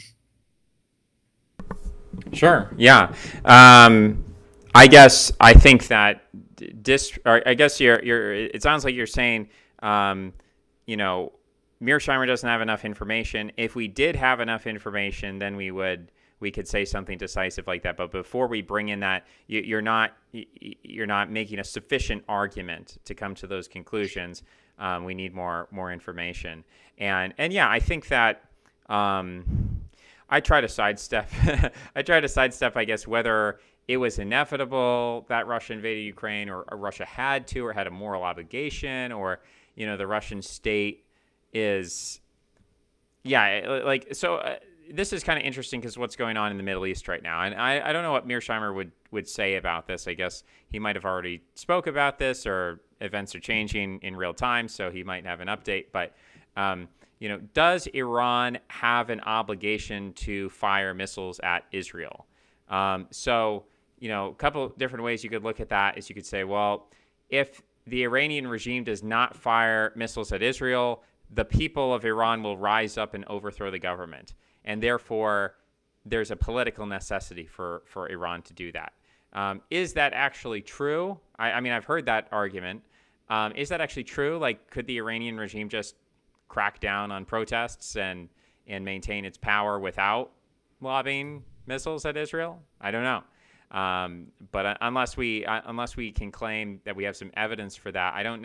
Sure. Yeah. I guess I think that I guess it sounds like you're saying, you know, Mearsheimer doesn't have enough information. If we did have enough information, then we could say something decisive like that. But before we bring in that, you're not making a sufficient argument to come to those conclusions. We need more information. And yeah, I think that I try to sidestep. I guess, whether it was inevitable that Russia invaded Ukraine, or Russia had to, or had a moral obligation, or, you know, the Russian state is, yeah, like, so this is kind of interesting, because what's going on in the Middle East right now, and I don't know what Mearsheimer would say about this. I guess he might have already spoke about this, or events are changing in real time, so he might have an update. But you know, does Iran have an obligation to fire missiles at Israel? So, you know, a couple different ways you could look at that is you could say, well, if the Iranian regime does not fire missiles at Israel, the people of Iran will rise up and overthrow the government. And therefore, there's a political necessity for Iran to do that. Is that actually true? I mean, I've heard that argument. Is that actually true? Like, could the Iranian regime just crack down on protests and maintain its power without lobbing missiles at Israel? I don't know. But unless we can claim that we have some evidence for that, I don't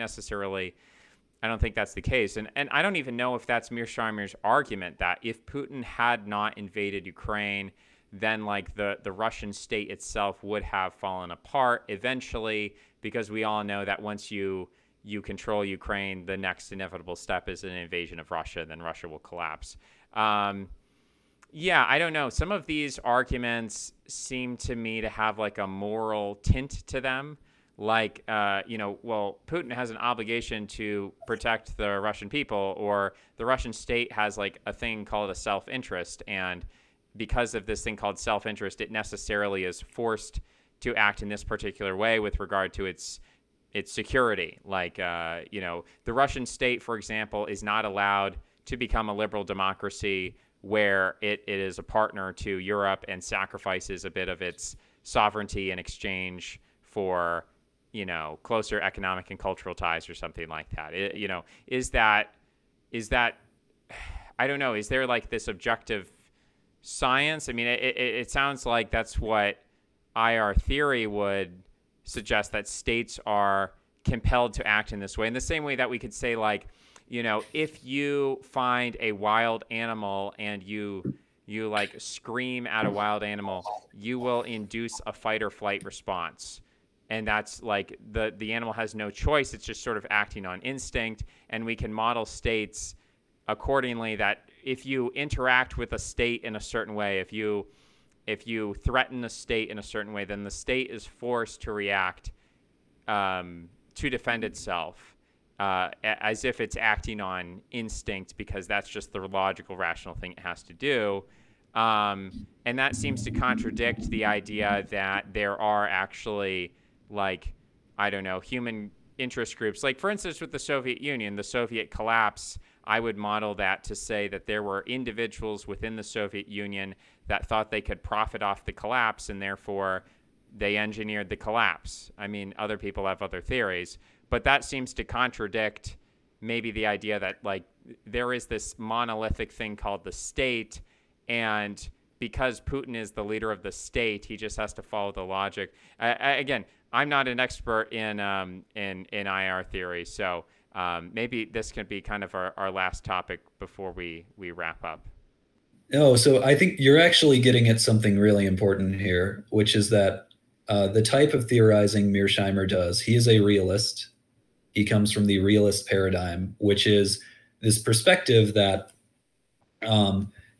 think that's the case. And I don't even know if that's Mearsheimer's argument, that if Putin had not invaded Ukraine, then like the Russian state itself would have fallen apart eventually, because we all know that once you control Ukraine, the next inevitable step is an invasion of Russia, then Russia will collapse. Yeah, I don't know. Some of these arguments seem to me to have like a moral tint to them. Like, you know, well, Putin has an obligation to protect the Russian people, or the Russian state has like a thing called a self-interest. And because of this thing called self-interest, it necessarily is forced to act in this particular way with regard to its security. Like, you know, the Russian state, for example, is not allowed to become a liberal democracy where it is a partner to Europe and sacrifices a bit of its sovereignty in exchange for, you know, closer economic and cultural ties or something like that. You know, is that, I don't know, is there like this objective science? I mean, it sounds like that's what IR theory would suggest, that states are compelled to act in this way. In the same way that we could say, like, you know, if you find a wild animal and you like scream at a wild animal, you will induce a fight or flight response. And that's like the animal has no choice. It's just sort of acting on instinct. And we can model states accordingly, that if you interact with a state in a certain way, if you threaten the state in a certain way, then the state is forced to react to defend itself, as if it's acting on instinct, because that's just the logical, rational thing it has to do. And that seems to contradict the idea that there are actually, like, I don't know, human interest groups. Like, for instance, with the Soviet Union, the Soviet collapse, I would model that to say that there were individuals within the Soviet Union that thought they could profit off the collapse, and therefore they engineered the collapse. I mean, other people have other theories, but that seems to contradict maybe the idea that, like, there is this monolithic thing called the state, and because Putin is the leader of the state, he just has to follow the logic. Again, I'm not an expert in IR theory, so maybe this could be kind of our last topic before we wrap up. No, so I think you're actually getting at something really important here, which is that the type of theorizing Mearsheimer does, he is a realist. He comes from the realist paradigm, which is this perspective that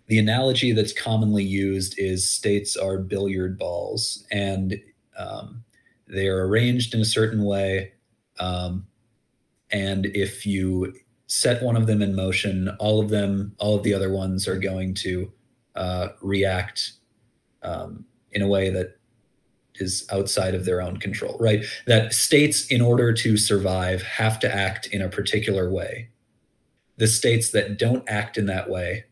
the analogy that's commonly used is states are billiard balls, and they are arranged in a certain way. And if you set one of them in motion, all of the other ones are going to react in a way that is outside of their own control, right? That states, in order to survive, have to act in a particular way. The states that don't act in that way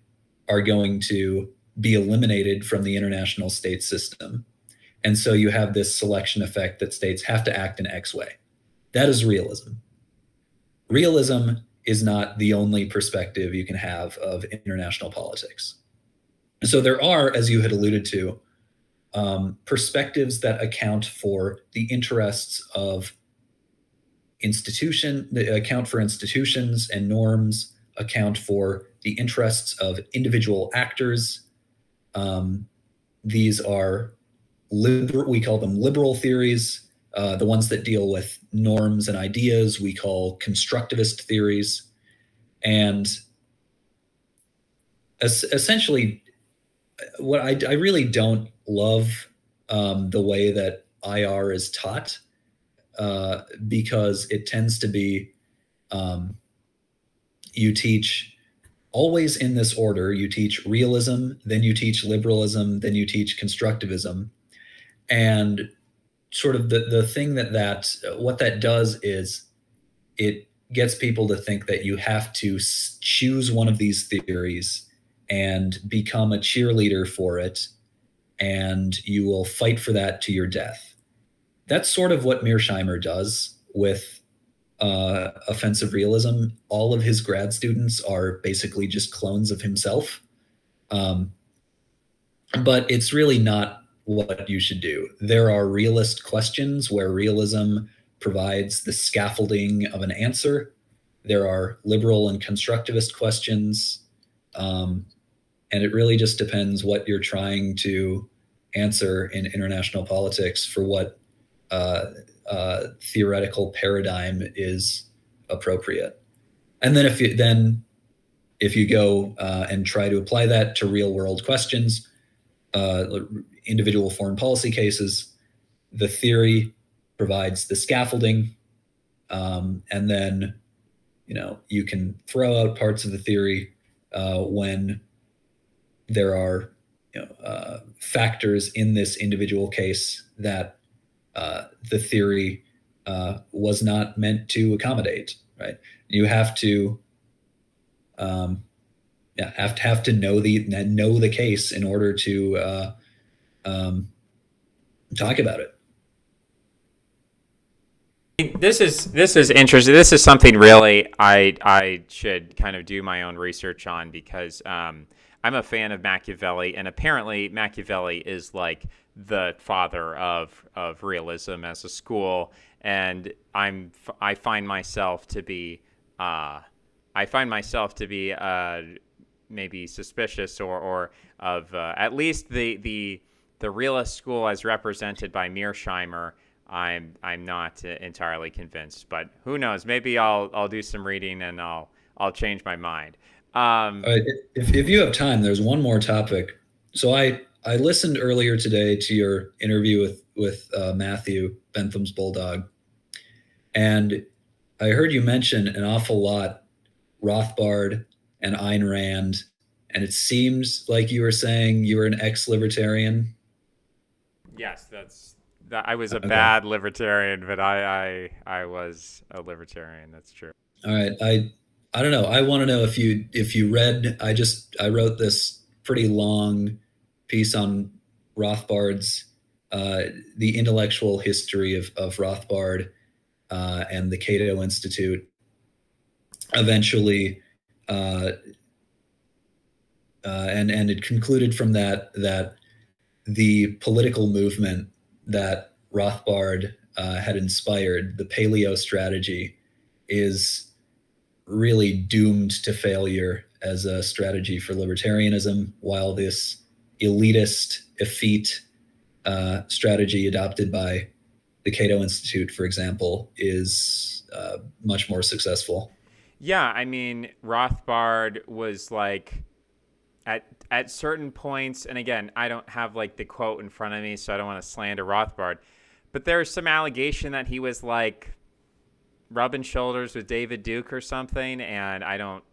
are going to be eliminated from the international state system. And so you have this selection effect that states have to act in X way. That is realism. Realism is not the only perspective you can have of international politics. So there are, as you had alluded to, perspectives that account for the interests of account for institutions and norms, account for the interests of individual actors. These are liberal, we call them liberal theories. The ones that deal with norms and ideas, we call constructivist theories. And essentially, what I really don't love the way that IR is taught, because it tends to be, you teach always in this order. You teach realism, then you teach liberalism, then you teach constructivism. And sort of the thing what that does is it gets people to think that you have to choose one of these theories and become a cheerleader for it, and you will fight for that to your death. That's sort of what Mearsheimer does with offensive realism. All of his grad students are basically just clones of himself. But it's really not what you should do. There are realist questions where realism provides the scaffolding of an answer. There are liberal and constructivist questions. And it really just depends what you're trying to answer in international politics for what theoretical paradigm is appropriate. And then if you go and try to apply that to real world questions, individual foreign policy cases, the theory provides the scaffolding, and then you can throw out parts of the theory when there are factors in this individual case that the theory was not meant to accommodate. Right? You have to have to know the case in order to talk about it. This is interesting. This is something really I should kind of do my own research on, because I'm a fan of Machiavelli, and apparently Machiavelli is like the father of realism as a school, and I find myself to be maybe suspicious or of at least the realist school as represented by Mearsheimer. I'm not entirely convinced, but who knows? Maybe I'll do some reading and I'll change my mind. If you have time, there's one more topic. So I listened earlier today to your interview with Matthew, Bentham's Bulldog, and I heard you mention an awful lot Rothbard and Ayn Rand, and it seems like you were saying you were an ex-libertarian. Yes, I was a bad libertarian, but I was a libertarian. That's true. All right. I don't know. I want to know if you read. I wrote this pretty long piece on Rothbard's the intellectual history of Rothbard and the Cato Institute. Eventually, uh, and it concluded from that the political movement that Rothbard had inspired, the paleo strategy, is really doomed to failure as a strategy for libertarianism, while this elitist, effete strategy adopted by the Cato Institute, for example, is much more successful. Yeah, I mean, Rothbard was like at certain points, and again, I don't have like the quote in front of me, so I don't want to slander Rothbard, but there's some allegation that he was like rubbing shoulders with David Duke or something, and I don't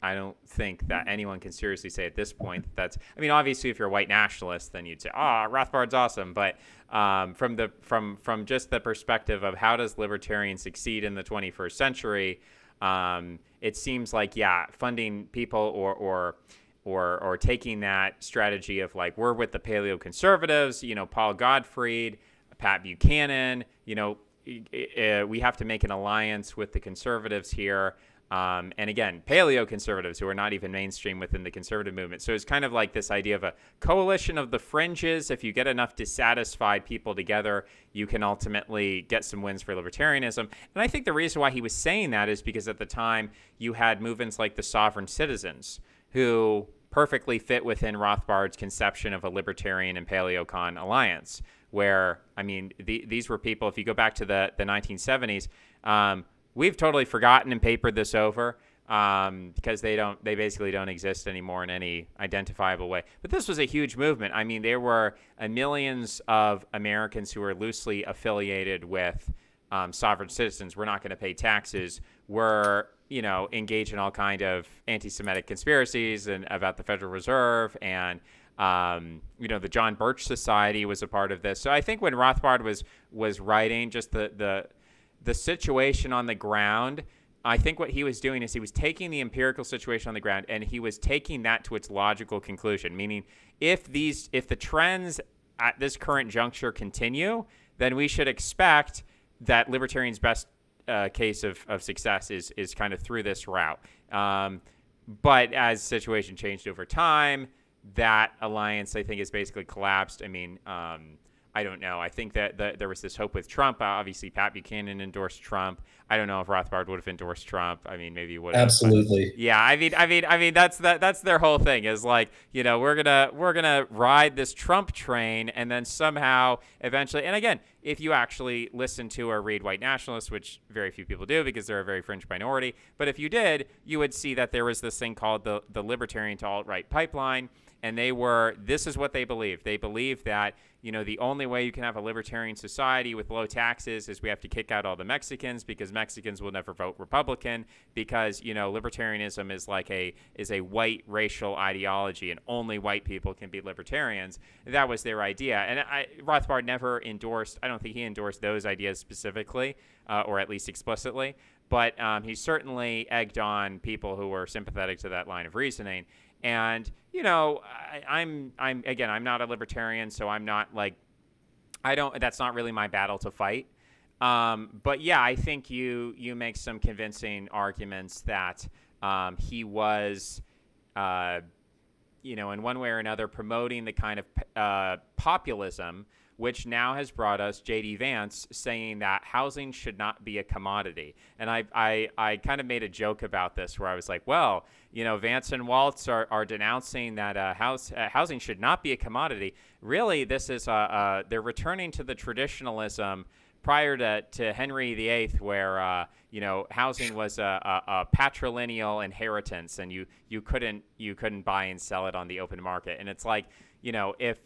think that anyone can seriously say at this point that that's. I mean, obviously, if you're a white nationalist, then you'd say, "Oh, Rothbard's awesome," but from just the perspective of how does libertarian succeed in the 21st century, it seems like funding people or taking that strategy of like we're with the paleo conservatives, Paul Gottfried, Pat Buchanan, we have to make an alliance with the conservatives here. And again, paleo conservatives who are not even mainstream within the conservative movement. So it's kind of like this idea of a coalition of the fringes. If you get enough dissatisfied people together, you can ultimately get some wins for libertarianism. And I think the reason why he was saying that is because at the time you had movements like the Sovereign Citizens who perfectly fit within Rothbard's conception of a libertarian and paleocon alliance, where, I mean, these were people, if you go back to the 1970s, we've totally forgotten and papered this over because they basically don't exist anymore in any identifiable way. But this was a huge movement. I mean, there were millions of Americans who were loosely affiliated with Sovereign Citizens. We're not going to pay taxes. We're engage in all kind of anti-Semitic conspiracies and about the Federal Reserve, and the John Birch Society was a part of this. So I think when Rothbard was writing just the situation on the ground, I think what he was doing is he was taking the empirical situation on the ground and he was taking that to its logical conclusion. Meaning, if the trends at this current juncture continue, then we should expect that libertarians' best case of success is kind of through this route. But as the situation changed over time, that alliance, I think, has basically collapsed. I mean, I don't know. I think that there was this hope with Trump. Obviously, Pat Buchanan endorsed Trump. I don't know if Rothbard would have endorsed Trump. I mean, maybe he would have. Absolutely. Yeah, I mean, that's their whole thing is like, we're gonna ride this Trump train, and then somehow, eventually, and again, if you actually listen to or read white nationalists, which very few people do because they're a very fringe minority, but if you did, you would see that there was this thing called the libertarian to alt-right pipeline. And this is what they believed. They believed that, the only way you can have a libertarian society with low taxes is we have to kick out all the Mexicans because Mexicans will never vote Republican because, libertarianism is a white racial ideology and only white people can be libertarians. That was their idea. And Rothbard never endorsed, I don't think he endorsed those ideas specifically, or at least explicitly, but he certainly egged on people who were sympathetic to that line of reasoning. And, I'm not a libertarian, so I'm not like, that's not really my battle to fight. But yeah, I think you make some convincing arguments that he was, in one way or another promoting the kind of populism which now has brought us J.D. Vance saying that housing should not be a commodity. And I kind of made a joke about this where I was like, well, Vance and Waltz are denouncing that housing should not be a commodity. Really, this is they're returning to the traditionalism prior to Henry VIII, where housing was a patrilineal inheritance, and you couldn't buy and sell it on the open market. And it's like, if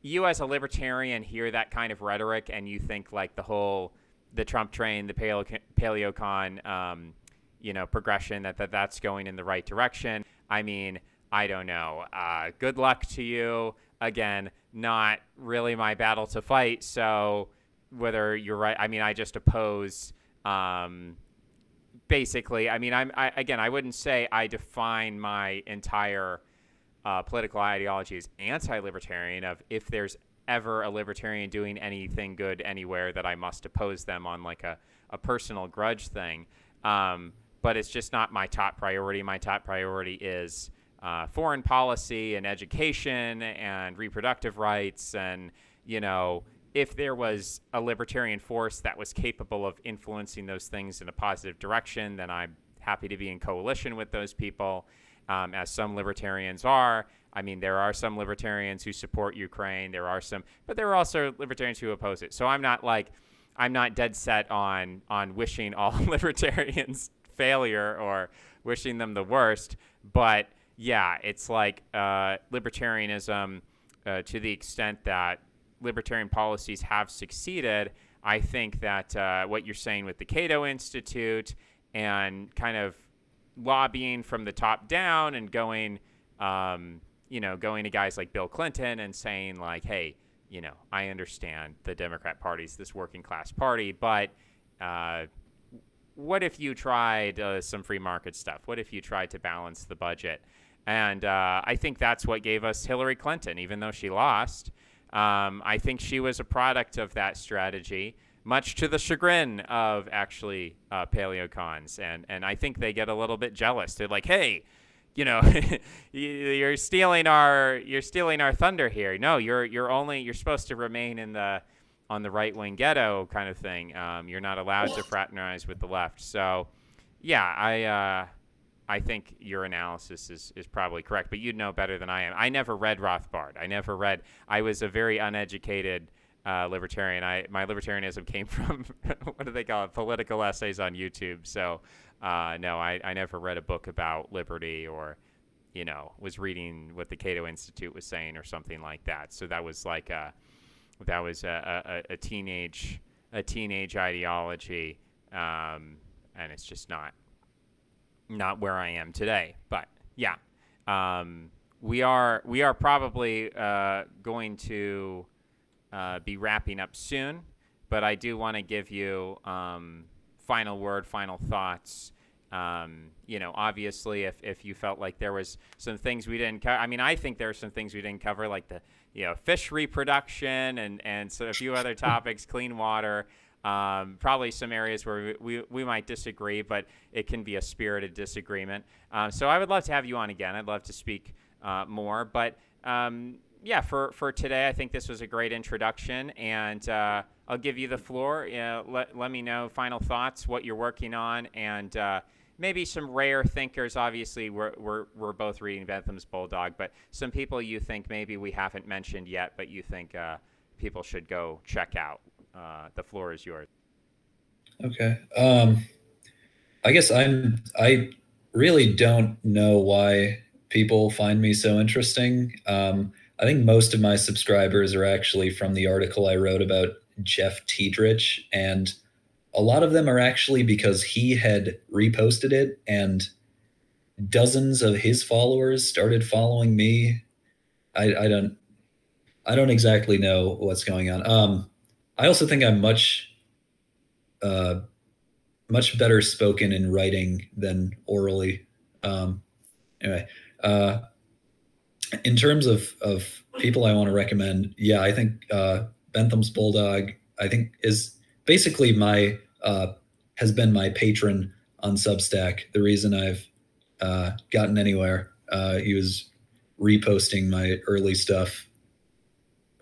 you as a libertarian hear that kind of rhetoric and you think like the Trump train, the paleocon, progression that's going in the right direction. I mean, I don't know. Good luck to you. Again, not really my battle to fight. So whether you're right, I mean, I just oppose, basically, I mean, again, I wouldn't say I define my entire political ideology as anti-libertarian. Of if there's ever a libertarian doing anything good anywhere, that I must oppose them on like a personal grudge thing. But it's just not my top priority. My top priority is foreign policy and education and reproductive rights. And, you know, if there was a libertarian force that was capable of influencing those things in a positive direction, then I'm happy to be in coalition with those people, as some libertarians are. I mean, there are some libertarians who support Ukraine. There are some, but there are also libertarians who oppose it. So I'm not dead set on wishing all libertarians failure or wishing them the worst. But yeah, it's like libertarianism, to the extent that libertarian policies have succeeded. I think that what you're saying with the Cato Institute and kind of lobbying from the top down and going, going to guys like Bill Clinton and saying like, hey, you know, I understand the Democrat Party's this working class party, but what if you tried some free market stuff? What if you tried to balance the budget? And I think that's what gave us Hillary Clinton, even though she lost. I think she was a product of that strategy, much to the chagrin of actually paleocons. And I think they get a little bit jealous. They're like, hey, you know, you're stealing our thunder here. No, you're supposed to remain on the right-wing ghetto kind of thing. You're not allowed to fraternize with the left. So, yeah, I think your analysis is probably correct, but you'd know better than I am. I never read Rothbard. I was a very uneducated libertarian. My libertarianism came from, what do they call it, political essays on YouTube. So, no, I never read a book about liberty or, you know, was reading what the Cato Institute was saying or something like that. So that was like a teenage ideology, and it's just not where I am today. But yeah, we are probably going to be wrapping up soon, but I do want to give you final word, final thoughts. You know, obviously, if you felt like there was some things we didn't cover, I mean, I think there are some things we didn't cover, like the, you know, fish reproduction and so a few other topics, clean water, probably some areas where we might disagree, but it can be a spirited disagreement. So I would love to have you on again. I'd love to speak more, but yeah, for today, I think this was a great introduction, and I'll give you the floor. Let me know final thoughts, what you're working on, and maybe some rare thinkers. Obviously, we're both reading Bentham's Bulldog, but some people you think maybe we haven't mentioned yet, but you think people should go check out. The floor is yours. Okay. I guess I really don't know why people find me so interesting. I think most of my subscribers are actually from the article I wrote about Jeff Tiedrich, and a lot of them are actually because he had reposted it and dozens of his followers started following me. I don't exactly know what's going on. I also think I'm much better spoken in writing than orally. Anyway, in terms of people I want to recommend, yeah, I think Bentham's Bulldog, I think, is basically has been my patron on Substack. The reason I've gotten anywhere. He was reposting my early stuff.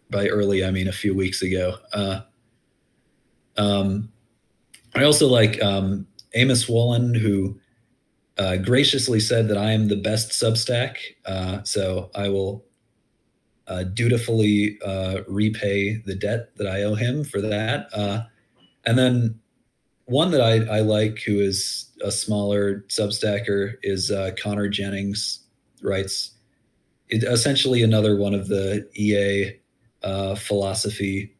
By early, I mean a few weeks ago. I also like Amos Woolen, who graciously said that I am the best Substack. So I will dutifully repay the debt that I owe him for that. And then one that I like, who is a smaller Substacker, is Connor Jennings. Writes essentially another one of the EA philosophy.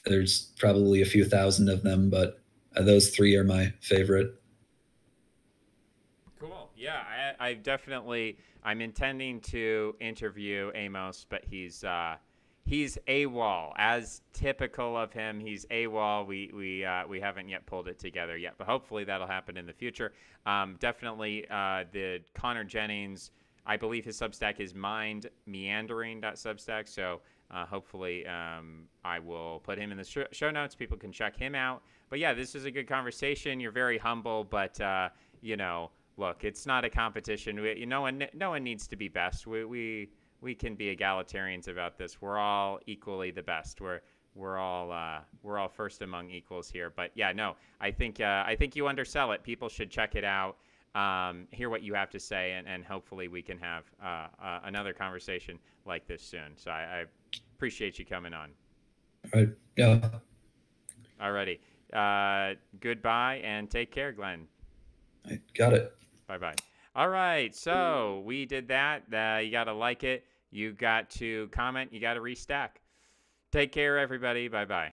There's probably a few thousand of them, but those three are my favorite. Cool. Yeah, I'm intending to interview Amos, but he's He's AWOL, as typical of him. He's AWOL. We haven't yet pulled it together yet, but hopefully that'll happen in the future. Definitely the Connor Jennings, I believe his Substack is mindmeandering.substack. So hopefully I will put him in the show notes. People can check him out. But yeah, this is a good conversation. You're very humble, but you know, look, it's not a competition. No one needs to be best. We can be egalitarians about this. We're all equally the best. We're all first among equals here. But yeah, no, I think you undersell it. People should check it out, hear what you have to say, and hopefully we can have another conversation like this soon. So I appreciate you coming on. All right. Yeah. Alrighty. Goodbye and take care, Glenn. I got it. Bye-bye. All right, so we did that. You got to like it. You got to comment. You got to restack. Take care, everybody. Bye-bye.